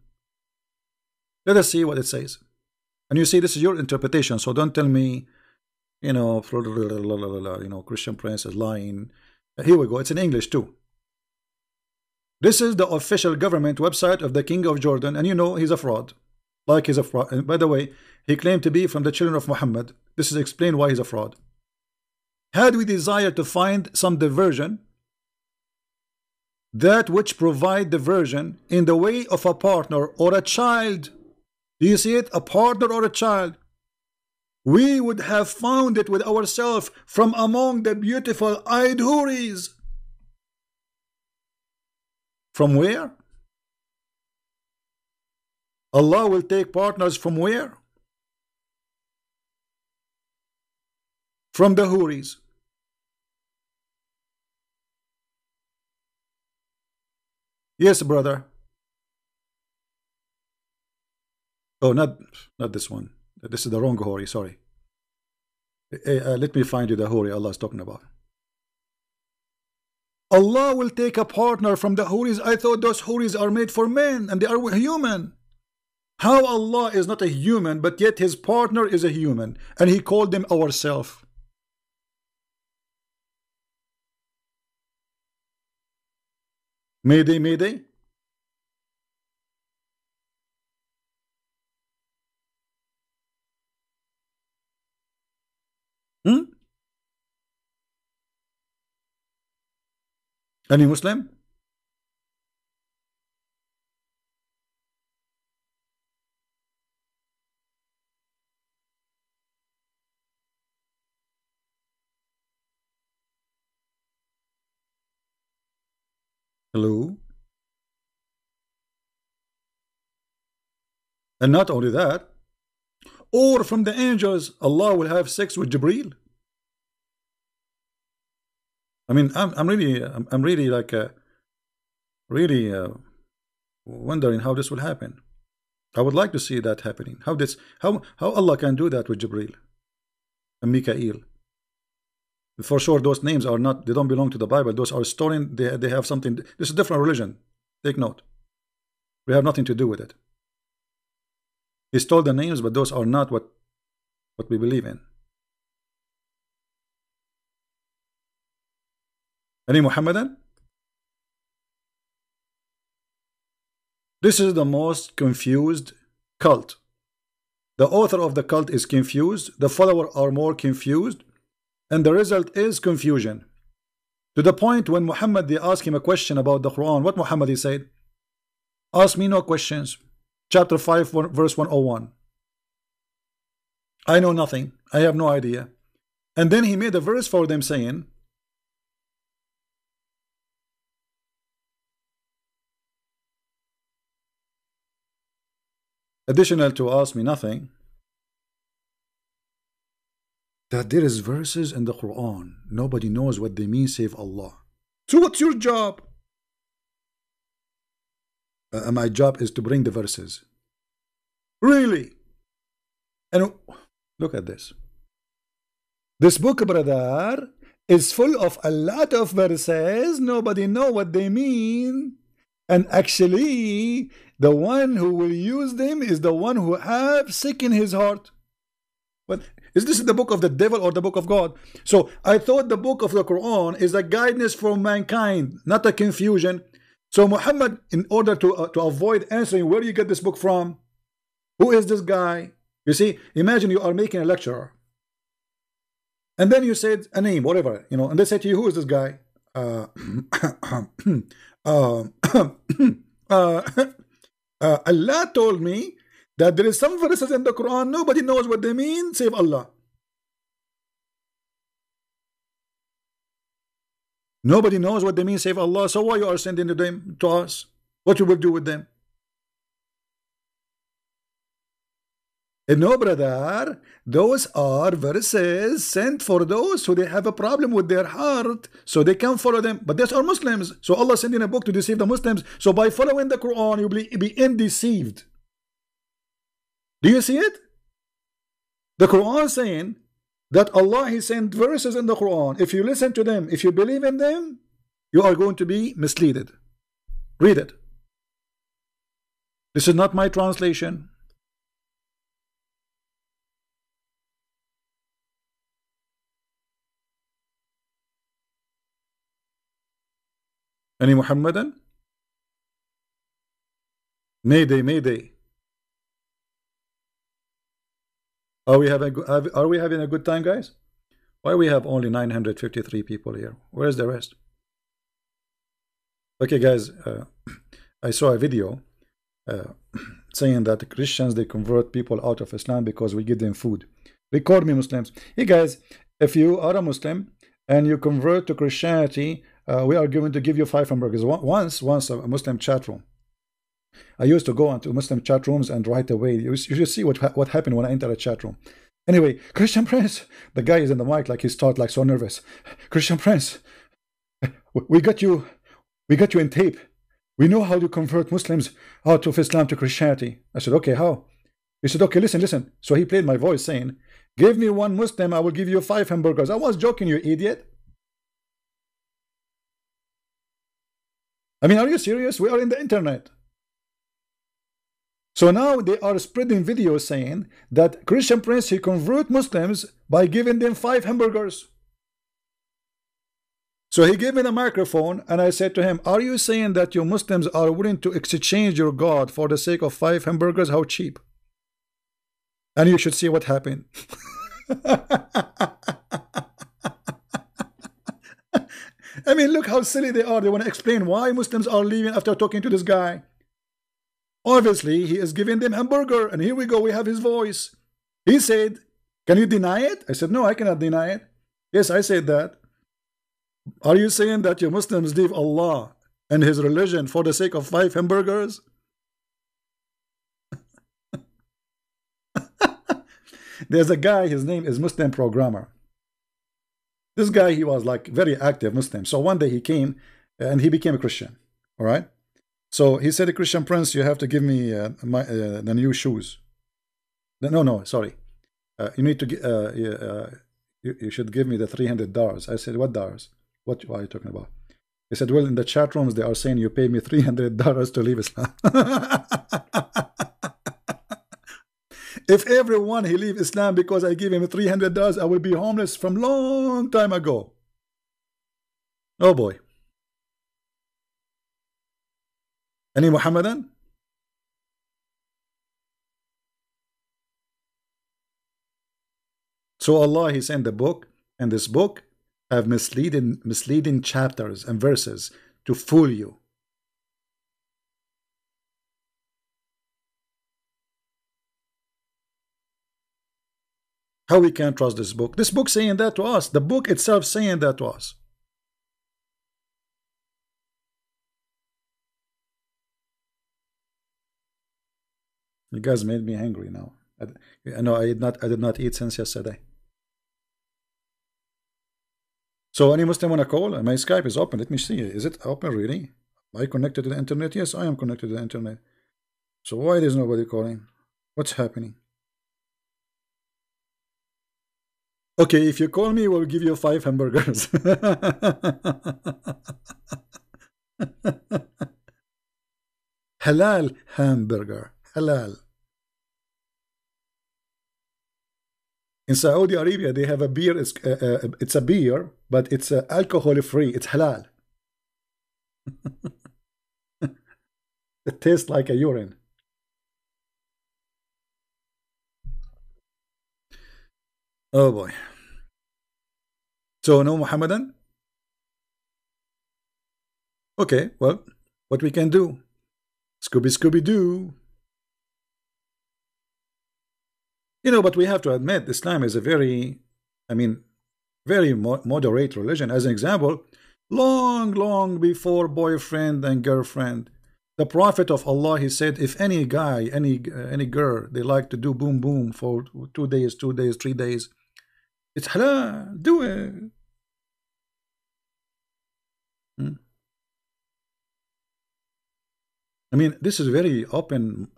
let us see what it says. And you see, this is your interpretation, so don't tell me, you know, Christian Prince is lying. Here we go. It's in English too. This is the official government website of the King of Jordan, and you know he's a fraud. Like he's a fraud. And by the way, he claimed to be from the children of Muhammad. This is explained why he's a fraud. Had we desire to find some diversion, that which provide diversion in the way of a partner or a child, do you see it? A partner or a child, we would have found it with ourselves from among the beautiful eyed houris. From where? Allah will take partners from where? From the houris. Yes, brother. Oh, not this one. This is the wrong houri, sorry. Let me find you the houri Allah is talking about. Allah will take a partner from the houris. I thought those houris are made for men and they are human. How Allah is not a human, but yet his partner is a human, and he called them ourself. Mayday, mayday. Any Muslim? Hello? And not only that, or from the angels, Allah will have sex with Jibreel. I mean, I'm really like wondering how this will happen. I would like to see that happening. How Allah can do that with Jibreel and Mikael. For sure, those names are not, they don't belong to the Bible. Those are stolen. They have something. This is a different religion. Take note. We have nothing to do with it. He stole the names, but those are not what we believe in. Any Muhammadan? This is the most confused cult. The author of the cult is confused. The followers are more confused. And the result is confusion. To the point when Muhammad, they asked him a question about the Quran. What Muhammad he said? Ask me no questions. Chapter 5, verse 101. I know nothing. I have no idea. And then he made a verse for them saying, additional to ask me nothing, that there is verses in the Quran. Nobody knows what they mean save Allah. So what's your job? My job is to bring the verses. Really? And look at this. This book, brother, is full of a lot of verses. Nobody know what they mean. And actually, the one who will use them is the one who have sick in his heart. But is this the book of the devil or the book of God? So I thought the book of the Quran is a guidance for mankind, not a confusion. So Muhammad, in order to avoid answering where you get this book from, who is this guy? You see, imagine you are making a lecture. And then you said a name, whatever, you know, and they say to you, who is this guy? uh, Allah told me that there is some verses in the Quran, nobody knows what they mean, save Allah. Nobody knows what they mean, save Allah. So why you are sending them to us? What you will do with them? No, brother, those are verses sent for those who they have a problem with their heart, so they can follow them. But those are Muslims, so Allah sending a book to deceive the Muslims. So by following the Quran, you will be undeceived. Do you see it? The Quran saying that Allah He sent verses in the Quran. If you listen to them, if you believe in them, you are going to be misled. Read it. This is not my translation. Any Muhammadan? Mayday, mayday. Are we having a good time, guys? Why we have only 953 people here? Where's the rest? Okay, guys, I saw a video saying that the Christians, they convert people out of Islam because we give them food. Record me, Muslims. Hey, guys, if you are a Muslim and you convert to Christianity, we are going to give you 5 hamburgers. Once a Muslim chat room. I used to go into Muslim chat rooms and right away, you should see what happened when I enter a chat room. Anyway, Christian Prince, the guy is in the mic like he started like so nervous. Christian Prince, we got you in tape. We know how to convert Muslims out of Islam to Christianity. I said, okay, how? He said, okay, listen. So he played my voice saying, give me 1 Muslim, I will give you 5 hamburgers. I was joking, you idiot. I mean, are you serious? We are in the internet. So now they are spreading videos saying that Christian Prince, he convert Muslims by giving them 5 hamburgers. So he gave me the microphone and I said to him, are you saying that you Muslims are willing to exchange your God for the sake of 5 hamburgers? How cheap? And you should see what happened. I mean, look how silly they are. They want to explain why Muslims are leaving after talking to this guy. Obviously, he is giving them hamburger. And here we go. We have his voice. He said, can you deny it? I said, no, I cannot deny it. Yes, I said that. Are you saying that you Muslims leave Allah and his religion for the sake of 5 hamburgers? There's a guy, his name is Muslim Programmer. This guy, he was like very active Muslim. So one day he came and he became a Christian. All right. So he said, Christian Prince, you have to give me the new shoes. No, sorry. You need to you should give me the $300. I said, what dollars? What are you talking about? He said, well, in the chat rooms, they are saying you pay me $300 to leave Islam. If everyone he leave Islam because I give him $300, I will be homeless from long time ago. Oh boy. Any Muhammadan? So Allah, he sent the book, and this book have misleading chapters and verses to fool you. How we can't trust this book? This book saying that to us. The book itself saying that to us. You guys made me angry now. I did not eat since yesterday. So any Muslim wanna call? My Skype is open. Let me see. Is it open really? Am I connected to the internet? Yes, I am connected to the internet. So why there's nobody calling? What's happening? Okay, if you call me, we'll give you 5 hamburgers. Halal hamburger. Halal. In Saudi Arabia, they have a beer. It's a beer, but it's alcohol free. It's halal. It tastes like a urine. Oh boy. So no Muhammadan? Okay, well, what we can do? Scooby-Doo. You know, but we have to admit Islam is a very, I mean, very moderate religion. As an example, long before boyfriend and girlfriend, the Prophet of Allah, he said, if any guy, any girl, they like to do boom boom for 2 days, 3 days, it's halal, do it. I mean, this is very open.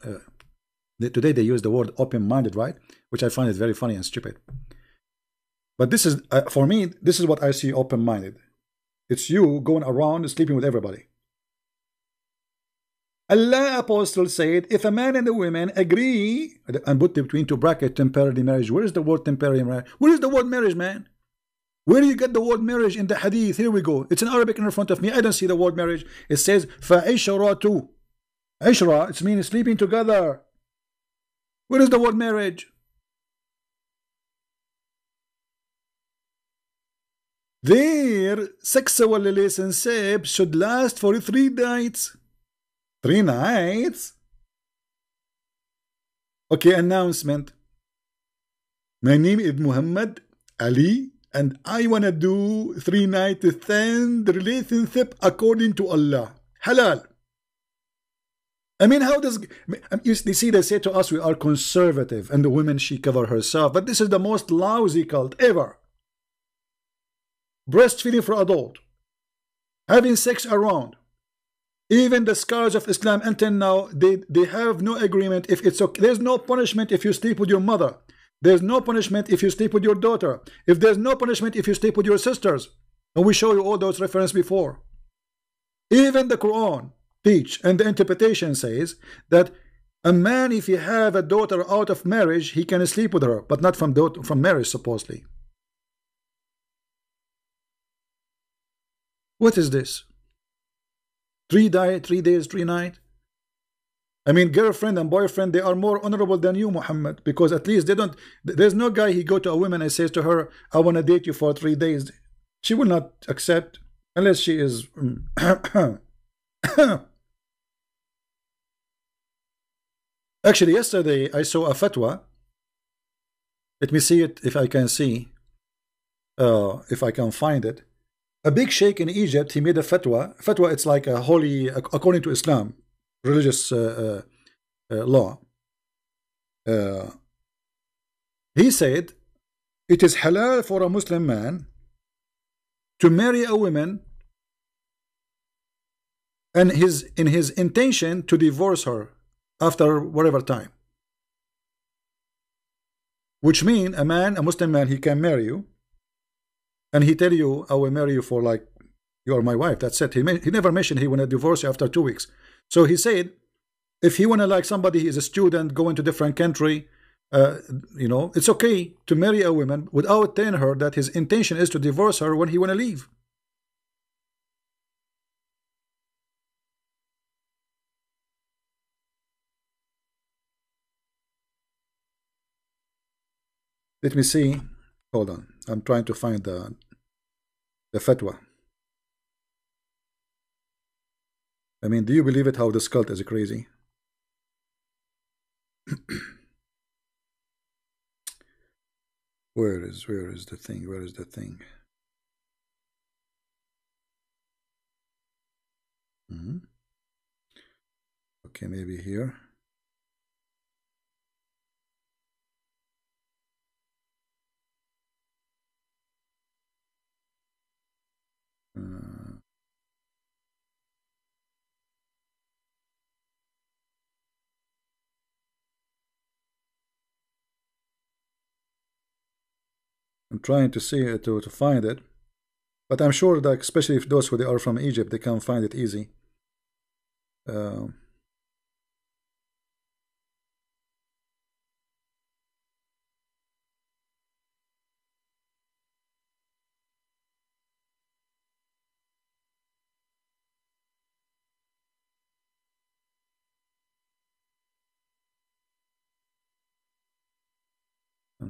Today they use the word open-minded, right? Which I find it very funny and stupid. But this is, for me, this is what I see open-minded. It's you going around sleeping with everybody. Allah Apostle said, if a man and a woman agree, and put between two brackets temporary marriage. Where is the word temporary marriage? Where is the word marriage, man? Where do you get the word marriage in the hadith? Here we go. It's in Arabic in front of me. I don't see the word marriage. It says, فَعِشْرَةُ. Ishra, it means sleeping together. Where is the word marriage? Their sexual relationship should last for 3 nights. 3 nights? Okay, announcement. My name is Muhammad Ali, and I wanna do 3 nights stand relationship according to Allah. Halal. I mean, how does you see? They say to us we are conservative, and the woman she cover herself. But this is the most lousy cult ever. Breastfeeding for adult, having sex around. Even the scholars of Islam until now, they have no agreement if it's okay. There's no punishment if you sleep with your mother. There's no punishment if you sleep with your daughter. If there's no punishment if you sleep with your sisters. And we show you all those references before. Even the Quran teach, and the interpretation says that a man, if he have a daughter out of marriage, he can sleep with her, but not from marriage, supposedly. What is this? 3 days, 3 nights? I mean, girlfriend and boyfriend, they are more honorable than you, Muhammad, because at least they don't. There's no guy he go to a woman and says to her, I want to date you for 3 days. She will not accept unless she is Actually, yesterday I saw a fatwa. Let me see it if I can see, if I can find it. A big sheikh in Egypt, he made a fatwa. Fatwa, it's like a holy, according to Islam, religious law. He said, it is halal for a Muslim man to marry a woman and in his intention to divorce her after whatever time. Which means a Muslim man, he can marry you, and he tell you, I will marry you for like, you are my wife, that's it. He never mentioned he want to divorce you after 2 weeks. So he said, if he want to, like, somebody, he is a student, going to different country, you know, it's okay to marry a woman without telling her that his intention is to divorce her when he want to leave. Let me see. Hold on. I'm trying to find the fatwa. I mean, do you believe it how this cult is crazy? Where is the thing? Where is the thing? Okay, maybe here. I'm trying to see it to find it, but I'm sure that especially if those who they are from Egypt, they can find it easy. I'm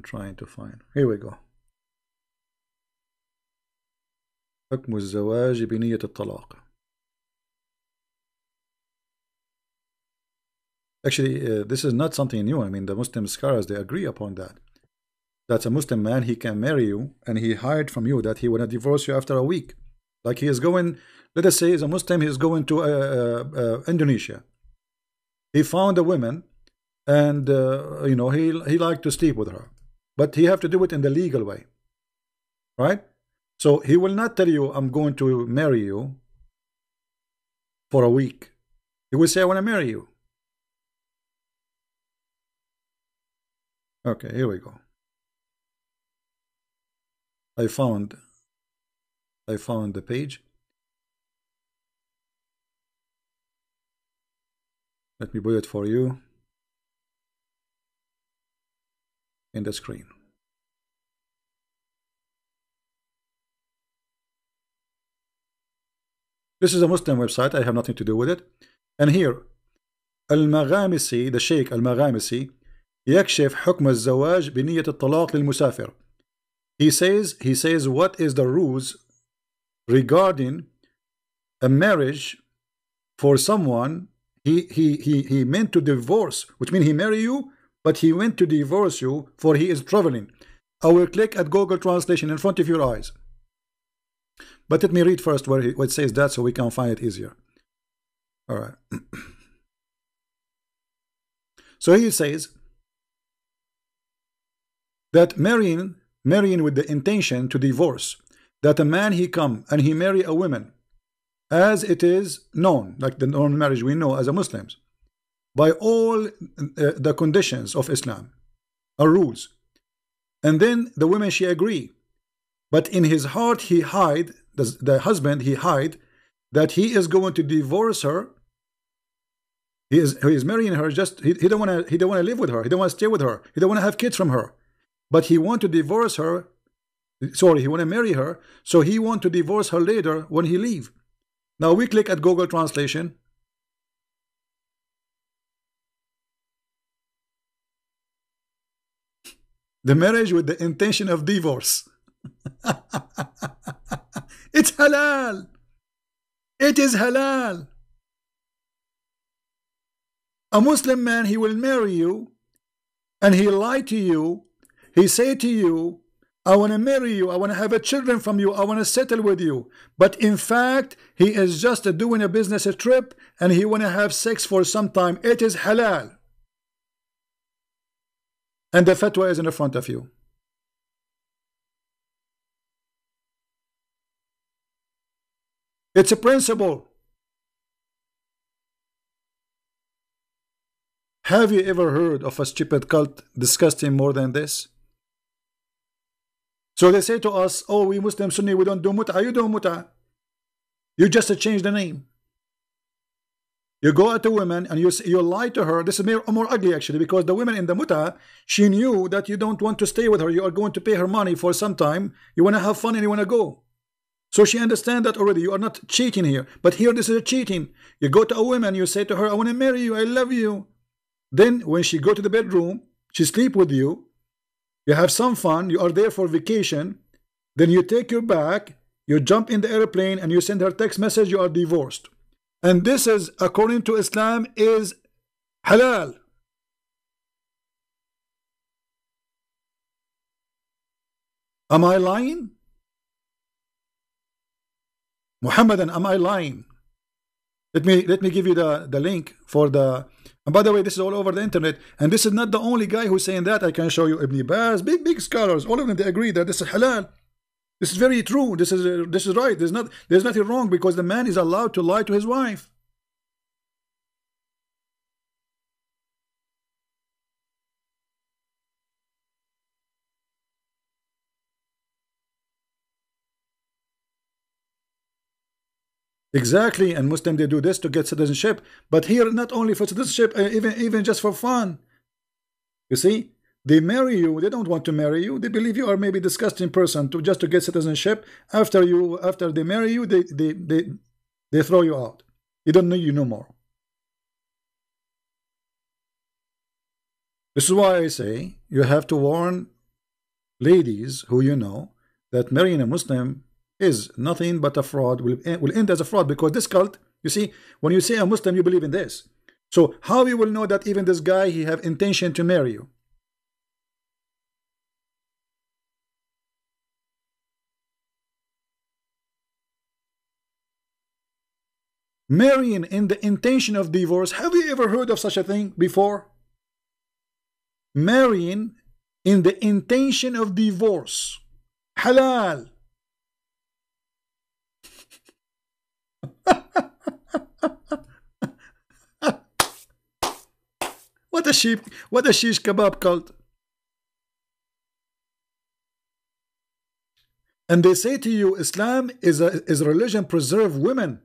trying to find. Here we go. حكم الزواج بنية الطلاق. Actually, this is not something new. I mean, the Muslim scholars, they agree upon that. That's a Muslim man, he can marry you, and he hide from you that he will not divorce you after a week. Like he is going, let us say, as a Muslim, he is going to Indonesia. He found a woman, and you know, he liked to sleep with her, but he have to do it in the legal way, right? So he will not tell you, I'm going to marry you for a week. He will say, I want to marry you. Okay, here we go. I found the page. Let me put it for you in the screen. This is a Muslim website. I have nothing to do with it. And here, Al-Maghamisi, the Sheikh Al-Maghamisi, يكشف حكم الزواج بنية الطلاق للمسافر. He says what is the rules regarding a marriage for someone he meant to divorce, which means he marry you, but he went to divorce you for he is traveling. I will click at Google Translation in front of your eyes. But let me read first where it says that so we can find it easier. All right. So he says that marrying with the intention to divorce, that a man he come and he marry a woman as it is known, like the normal marriage we know as a Muslims, by all the conditions of Islam or rules, and then the woman she agree, but in his heart he hide, the husband he hide that he is going to divorce her. He is marrying her, just he don't want to live with her, he don't want to stay with her, he don't want to have kids from her, but he want to divorce her. Sorry, he want to marry her, so he want to divorce her later when he leave. Now we click at Google Translation. The marriage with the intention of divorce. It's halal. It is halal. A Muslim man, he will marry you and he lie to you. He say to you, I want to marry you, I want to have a children from you, I want to settle with you. But in fact, he is just doing a business trip and he want to have sex for some time. It is halal. And the fatwa is in the front of you. It's a principle. Have you ever heard of a stupid cult disgusting more than this? So they say to us, oh, we Muslim Sunni, we don't do mut'ah. You do mut'ah. You just change the name. You go at a woman and you lie to her. This is more ugly actually, because the woman in the mut'ah, she knew that you don't want to stay with her. You are going to pay her money for some time. You want to have fun and you want to go. So she understands that already. You are not cheating here. But here this is a cheating. You go to a woman, you say to her, I want to marry you, I love you. Then when she go to the bedroom, she sleep with you. You have some fun, you are there for vacation, then you take your bag, you jump in the airplane and you send her text message, you are divorced. And this is, according to Islam, is halal. Am I lying? Muhammadan, am I lying? Let me give you the link for the. And by the way, this is all over the internet, and this is not the only guy who's saying that. I can show you Ibn Baz, big scholars, all of them, they agree that this is halal. This is very true. This is right. There's nothing wrong, because the man is allowed to lie to his wife. Exactly, and Muslim, they do this to get citizenship, but here not only for citizenship, even just for fun. You see, they marry you, they don't want to marry you, they believe you are maybe a disgusting person just to get citizenship. After they marry you, they throw you out. They don't know you no more. This is why I say you have to warn ladies who you know that marrying a Muslim, is nothing but a fraud, will end as a fraud, because this cult, you see, when you say a Muslim, you believe in this. So how you will know that even this guy, he have intention to marry you? Marrying in the intention of divorce. Have you ever heard of such a thing before? Marrying in the intention of divorce. Halal. What a shish kebab cult. And they say to you, Islam is a religion preserve women,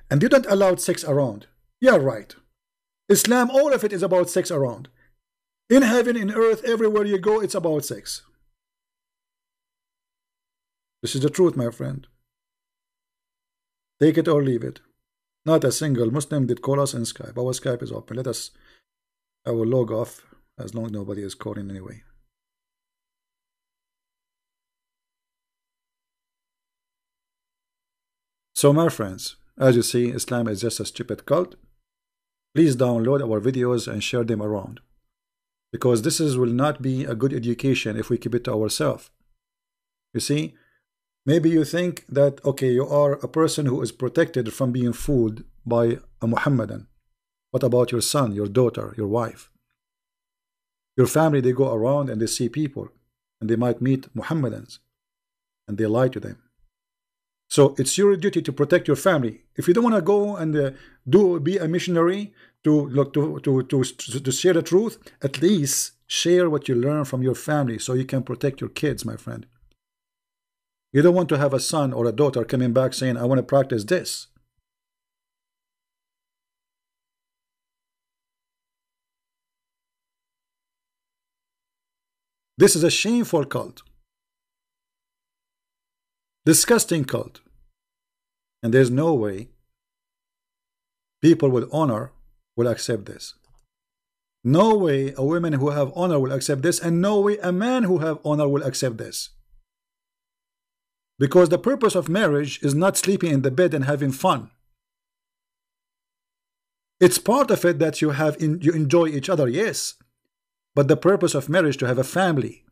and you don't allow sex around. Yeah, right. Islam, all of it is about sex around. In heaven, in earth, everywhere you go, it's about sex. This is the truth, my friend. Take it or leave it. Not a single Muslim did call us in Skype. Our Skype is open. I will log off as long as nobody is calling anyway. So my friends, as you see, Islam is just a stupid cult. Please download our videos and share them around, because this will not be a good education if we keep it to ourselves. You see, maybe you think that, okay, you are a person who is protected from being fooled by a Muhammadan. What about your son, your daughter, your wife? Your family, they go around and they see people, and they might meet Muhammadans, and they lie to them. So it's your duty to protect your family. If you don't want to go and be a missionary to share the truth, at least share what you learn from your family so you can protect your kids, my friend. You don't want to have a son or a daughter coming back saying, I want to practice this. This is a shameful cult. Disgusting cult. And there's no way people with honor will accept this. No way a woman who have honor will accept this, and no way a man who have honor will accept this. Because the purpose of marriage is not sleeping in the bed and having fun. It's part of it that you enjoy each other, yes. But the purpose of marriage to have a family.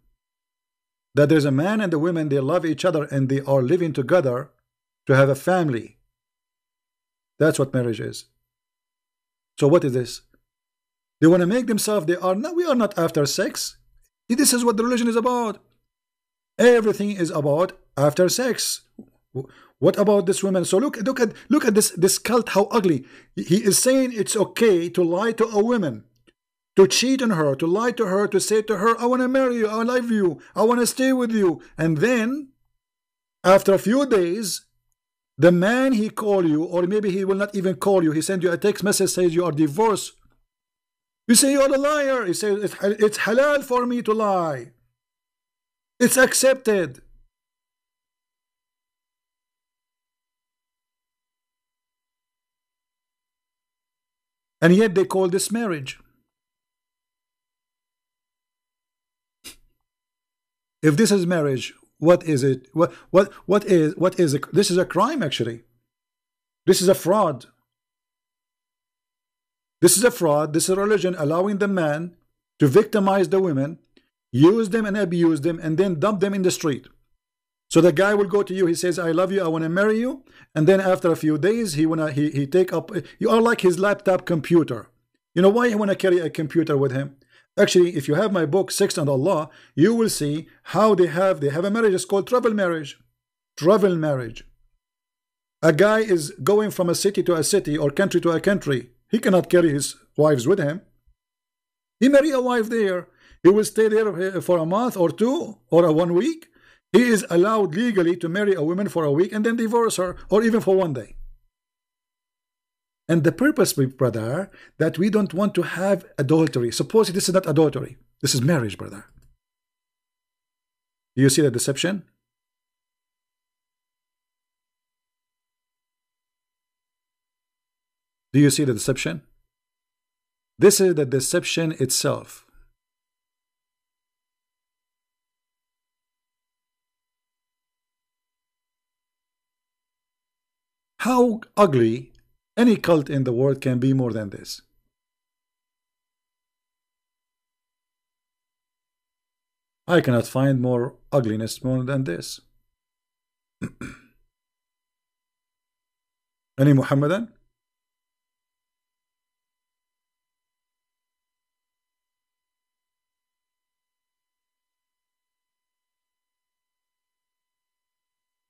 That there's a man and a woman, they love each other and they are living together to have a family. That's what marriage is. So what is this? They want to make themselves, we are not after sex. This is what the religion is about. Everything is about after sex. What about this woman? So look at this cult, how ugly. He is saying it's okay to lie to a woman, to cheat on her, to lie to her, to say to her, I want to marry you, I love you, I want to stay with you. And then, after a few days, the man he call you, or maybe he will not even call you, he send you a text message, says you are divorced. You say you are a liar. He says it's halal for me to lie. It's accepted. And yet they call this marriage. If this is marriage, what is it? What is it? This is a crime, actually. This is a fraud. This is a fraud. This is a religion allowing the man to victimize the women, use them and abuse them, and then dump them in the street. So the guy will go to you, he says, I love you, I want to marry you, and then after a few days, he take up, you are like his laptop computer. You know why he want to carry a computer with him? Actually, if you have my book, Sex and Allah, you will see how they have a marriage. It's called travel marriage. Travel marriage. A guy is going from a city to a city or country to a country. He cannot carry his wives with him. He marry a wife there. He will stay there for a month or two or 1 week. He is allowed legally to marry a woman for a week and then divorce her, or even for 1 day. And the purpose, brother, that we don't want to have adultery. Suppose this is not adultery. This is marriage, brother. Do you see the deception? Do you see the deception? This is the deception itself. How ugly any cult in the world can be more than this? I cannot find more ugliness more than this. Any Muhammadan?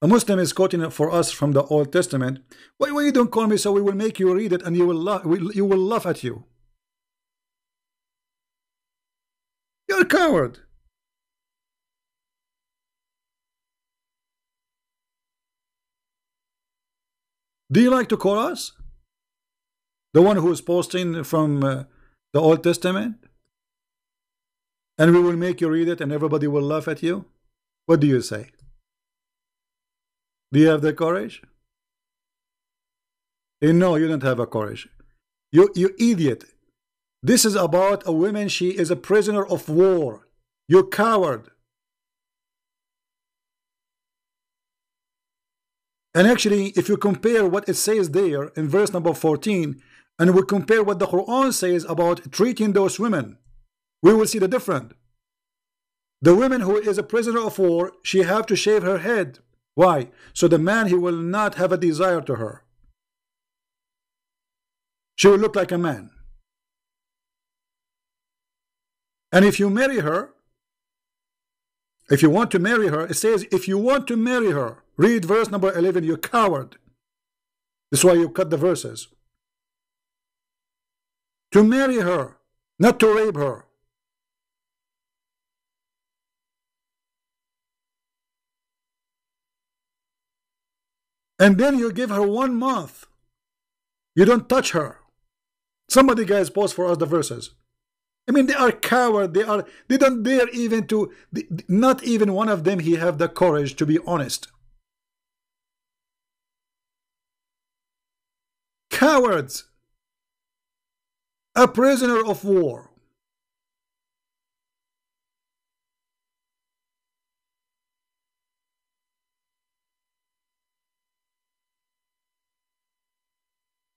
A Muslim is quoting it for us from the Old Testament. Why you don't call me so we will make you read it and you will laugh at you. You're a coward. Do you like to call us? The one who is posting from the Old Testament? And we will make you read it and everybody will laugh at you? What do you say? Do you have the courage? No, you don't have a courage. You idiot. This is about a woman. She is a prisoner of war. You coward. And actually, if you compare what it says there in verse number 14, and we compare what the Quran says about treating those women, we will see the difference. The woman who is a prisoner of war, she have to shave her head. Why? So the man, he will not have a desire to her. She will look like a man. And if you marry her, if you want to marry her, it says if you want to marry her, read verse number 11, you coward. That's why you cut the verses. To marry her, not to rape her. And then you give her 1 month. You don't touch her. Somebody, guys, post for us the verses. I mean, they are coward. They don't dare even to, not even one of them, he have the courage to be honest. Cowards. A prisoner of war.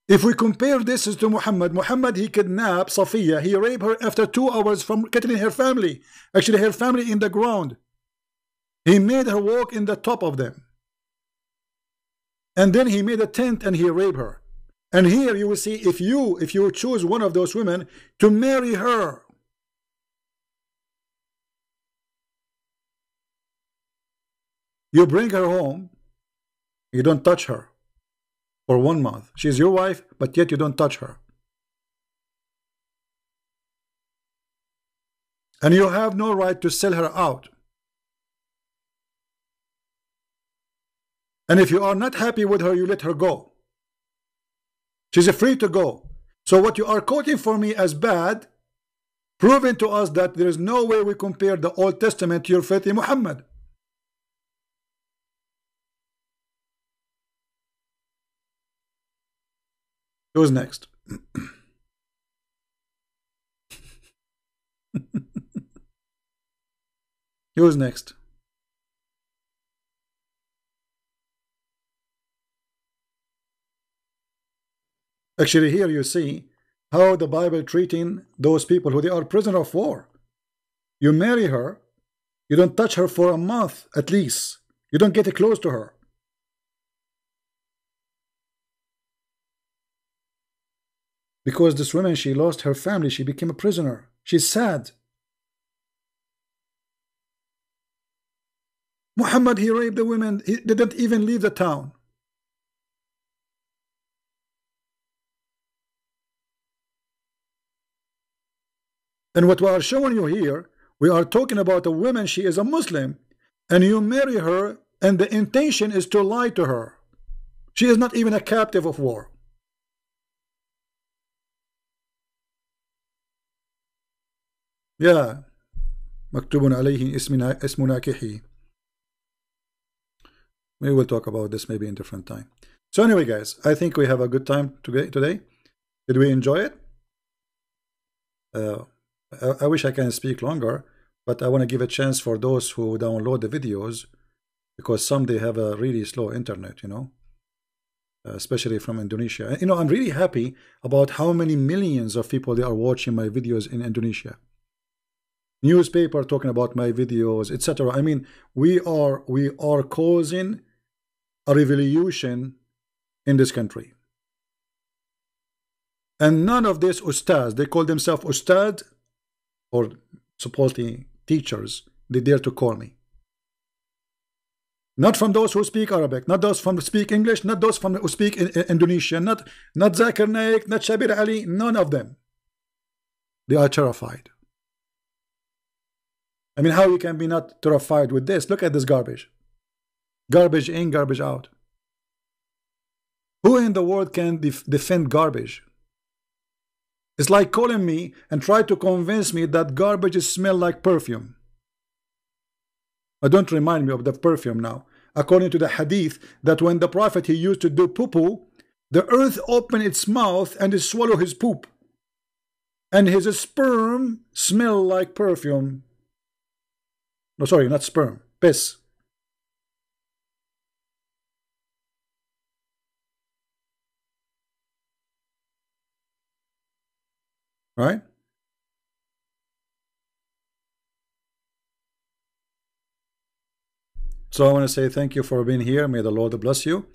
If we compare this to Muhammad, he kidnapped Safiya. He raped her after 2 hours from killing her family. Actually, her family in the ground. He made her walk in the top of them. And then he made a tent and he raped her. And here you will see, if you choose one of those women to marry her, you bring her home, you don't touch her for 1 month. She's your wife, but yet you don't touch her. And you have no right to sell her out. And if you are not happy with her, you let her go. She's free to go. So what you are quoting for me as bad, proving to us that there is no way we compare the Old Testament to your filthy Muhammad. Who's next? Who's next? Actually, here you see how the Bible treating those people who they are prisoner of war. You marry her, you don't touch her for a month at least. You don't get close to her. Because this woman, she lost her family, she became a prisoner. She's sad. Muhammad, he raped the women, he didn't even leave the town. And what we are showing you here, we are talking about a woman, she is a Muslim, and you marry her, and the intention is to lie to her. She is not even a captive of war. Yeah. مكتوب عليه اسم ناكحي. We will talk about this maybe in different time. So anyway, guys, I think we have a good time today. Did we enjoy it? I wish I can speak longer, but I want to give a chance for those who download the videos, because some they have a really slow internet, you know. especially from Indonesia. You know, I'm really happy about how many millions of people they are watching my videos in Indonesia. Newspaper talking about my videos, etc. I mean, we are causing a revolution in this country. And none of these ustads, they call themselves ustad, or supposedly teachers, they dare to call me. Not from those who speak Arabic, not those from speak English, not those from who speak Indonesian, not Zakir Naik, not Shabir Ali, none of them. They are terrified. I mean, how you can be not terrified with this? Look at this garbage. Garbage in, garbage out. Who in the world can defend garbage? It's like calling me and try to convince me that garbage smells like perfume. Don't remind me of the perfume now. According to the hadith, that when the prophet he used to do poo-poo, the earth opened its mouth and it swallowed his poop. And his sperm smelled like perfume. No, sorry, not sperm, piss. Right? So I want to say thank you for being here. May the Lord bless you.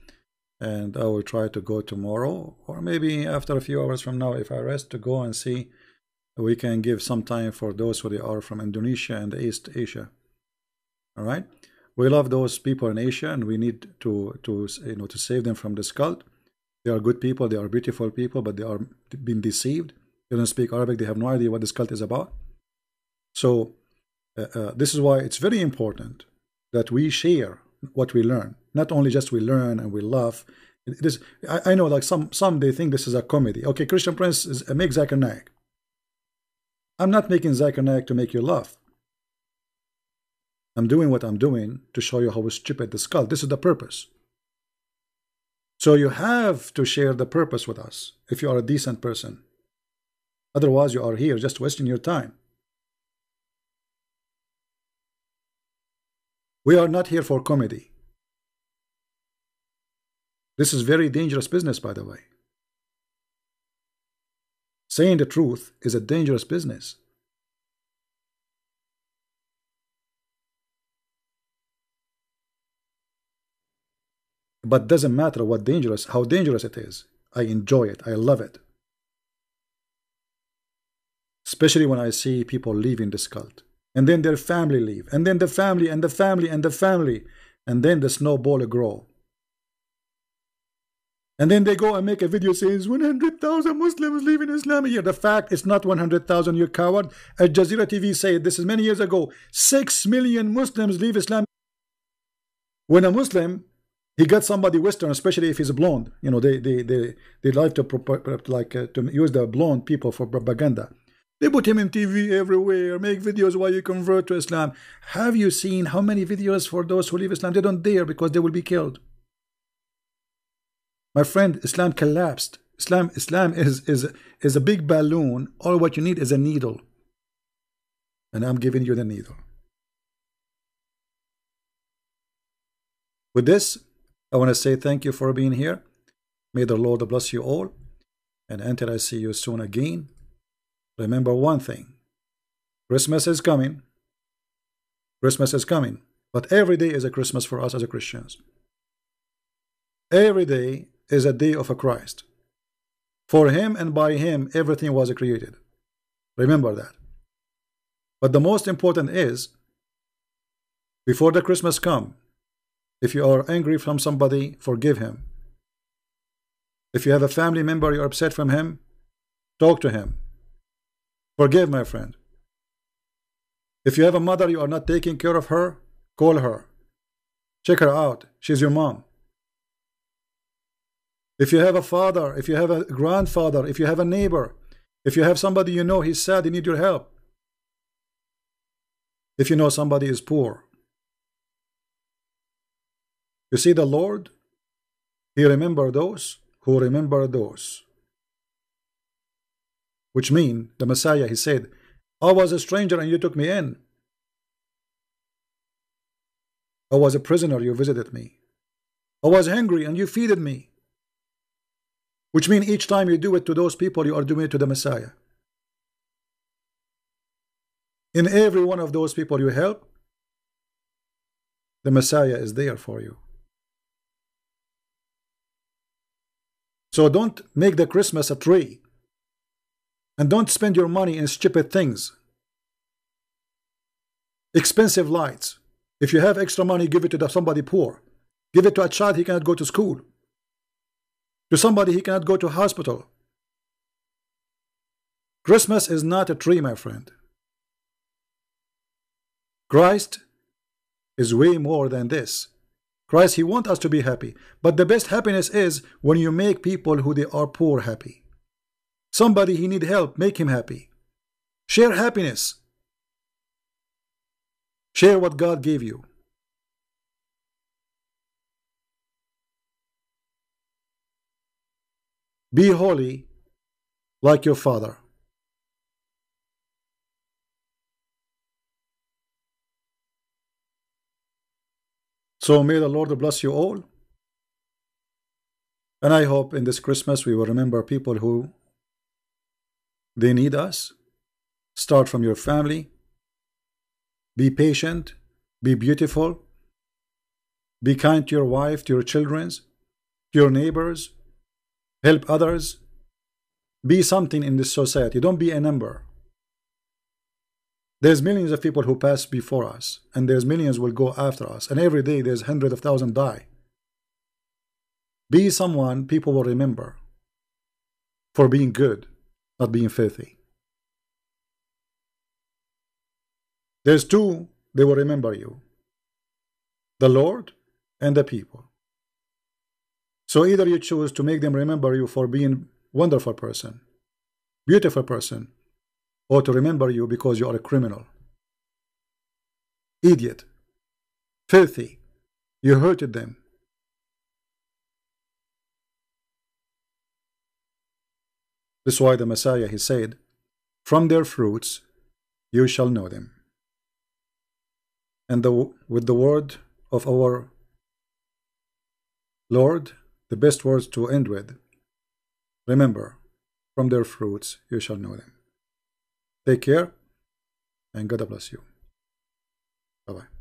And I will try to go tomorrow, or maybe after a few hours from now, if I rest, to go and see we can give some time for those who they are from Indonesia and East Asia. All right, we love those people in Asia, and we need to save them from this cult. They are good people, they are beautiful people, but they are being deceived. They don't speak Arabic, they have no idea what this cult is about. So this is why it's very important that we share what we learn. Not only just we learn and we laugh. It is, I know, like some they think this is a comedy. Okay, Christian Prince is make Zakir Naik. I'm not making Zakir Naik to make you laugh. I'm doing what I'm doing to show you how stupid this cult. This is the purpose. So you have to share the purpose with us if you are a decent person. Otherwise, you are here just wasting your time. We are not here for comedy. This is very dangerous business, by the way. Saying the truth is a dangerous business. But doesn't matter how dangerous it is. I enjoy it. I love it. Especially when I see people leaving this cult. And then their family leave. And then the family and the family and the family. And then the snowball grow. And then they go and make a video saying 100,000 Muslims leaving Islam here. The fact is not 100,000, you coward. Al Jazeera TV said this is many years ago. 6 million Muslims leave Islam. When a Muslim, he got somebody Western, especially if he's blonde. You know, they like to use the blonde people for propaganda. They put him in TV everywhere, make videos while you convert to Islam. Have you seen how many videos for those who leave Islam? They don't dare because they will be killed. My friend, Islam collapsed. Islam is a big balloon. All what you need is a needle. And I'm giving you the needle. With this, I want to say thank you for being here. May the Lord bless you all. And until I see you soon again, remember one thing. Christmas is coming. Christmas is coming. But every day is a Christmas for us as Christians. Every day is a day of a Christ. For him and by him, everything was created. Remember that. But the most important is, before the Christmas come, if you are angry from somebody, forgive him. If you have a family member you're upset from him, talk to him. Forgive, my friend. If you have a mother you are not taking care of her, call her. Check her out. She's your mom. If you have a father, if you have a grandfather, if you have a neighbor, if you have somebody you know he's sad, he needs your help. If you know somebody is poor. You see, the Lord, he remember those who remember those. Which means, the Messiah, he said, I was a stranger and you took me in. I was a prisoner, you visited me. I was hungry and you feeded me. Which means each time you do it to those people, you are doing it to the Messiah. In every one of those people you help, the Messiah is there for you. So don't make the Christmas a tree. And don't spend your money in stupid things. Expensive lights. If you have extra money, give it to somebody poor. Give it to a child he cannot go to school. To somebody he cannot go to hospital. Christmas is not a tree, my friend. Christ is way more than this. Christ, he wants us to be happy. But the best happiness is when you make people who they are poor happy. Somebody he need help, make him happy. Share happiness. Share what God gave you. Be holy like your Father. So may the Lord bless you all. And I hope in this Christmas we will remember people who they need us. Start from your family. Be patient. Be beautiful. Be kind to your wife, to your children, to your neighbors. Help others. Be something in this society. Don't be a number. There's millions of people who pass before us, and there's millions will go after us, and every day there's hundreds of thousands die. Be someone people will remember for being good, not being filthy. There's two, they will remember you: the Lord and the people. So either you choose to make them remember you for being wonderful person, beautiful person, or to remember you because you are a criminal, idiot, filthy, you hurted them. This is why the Messiah, he said, from their fruits you shall know them. And with the word of our Lord, the best words to end with, remember, from their fruits you shall know them. Take care, and God bless you. Bye-bye.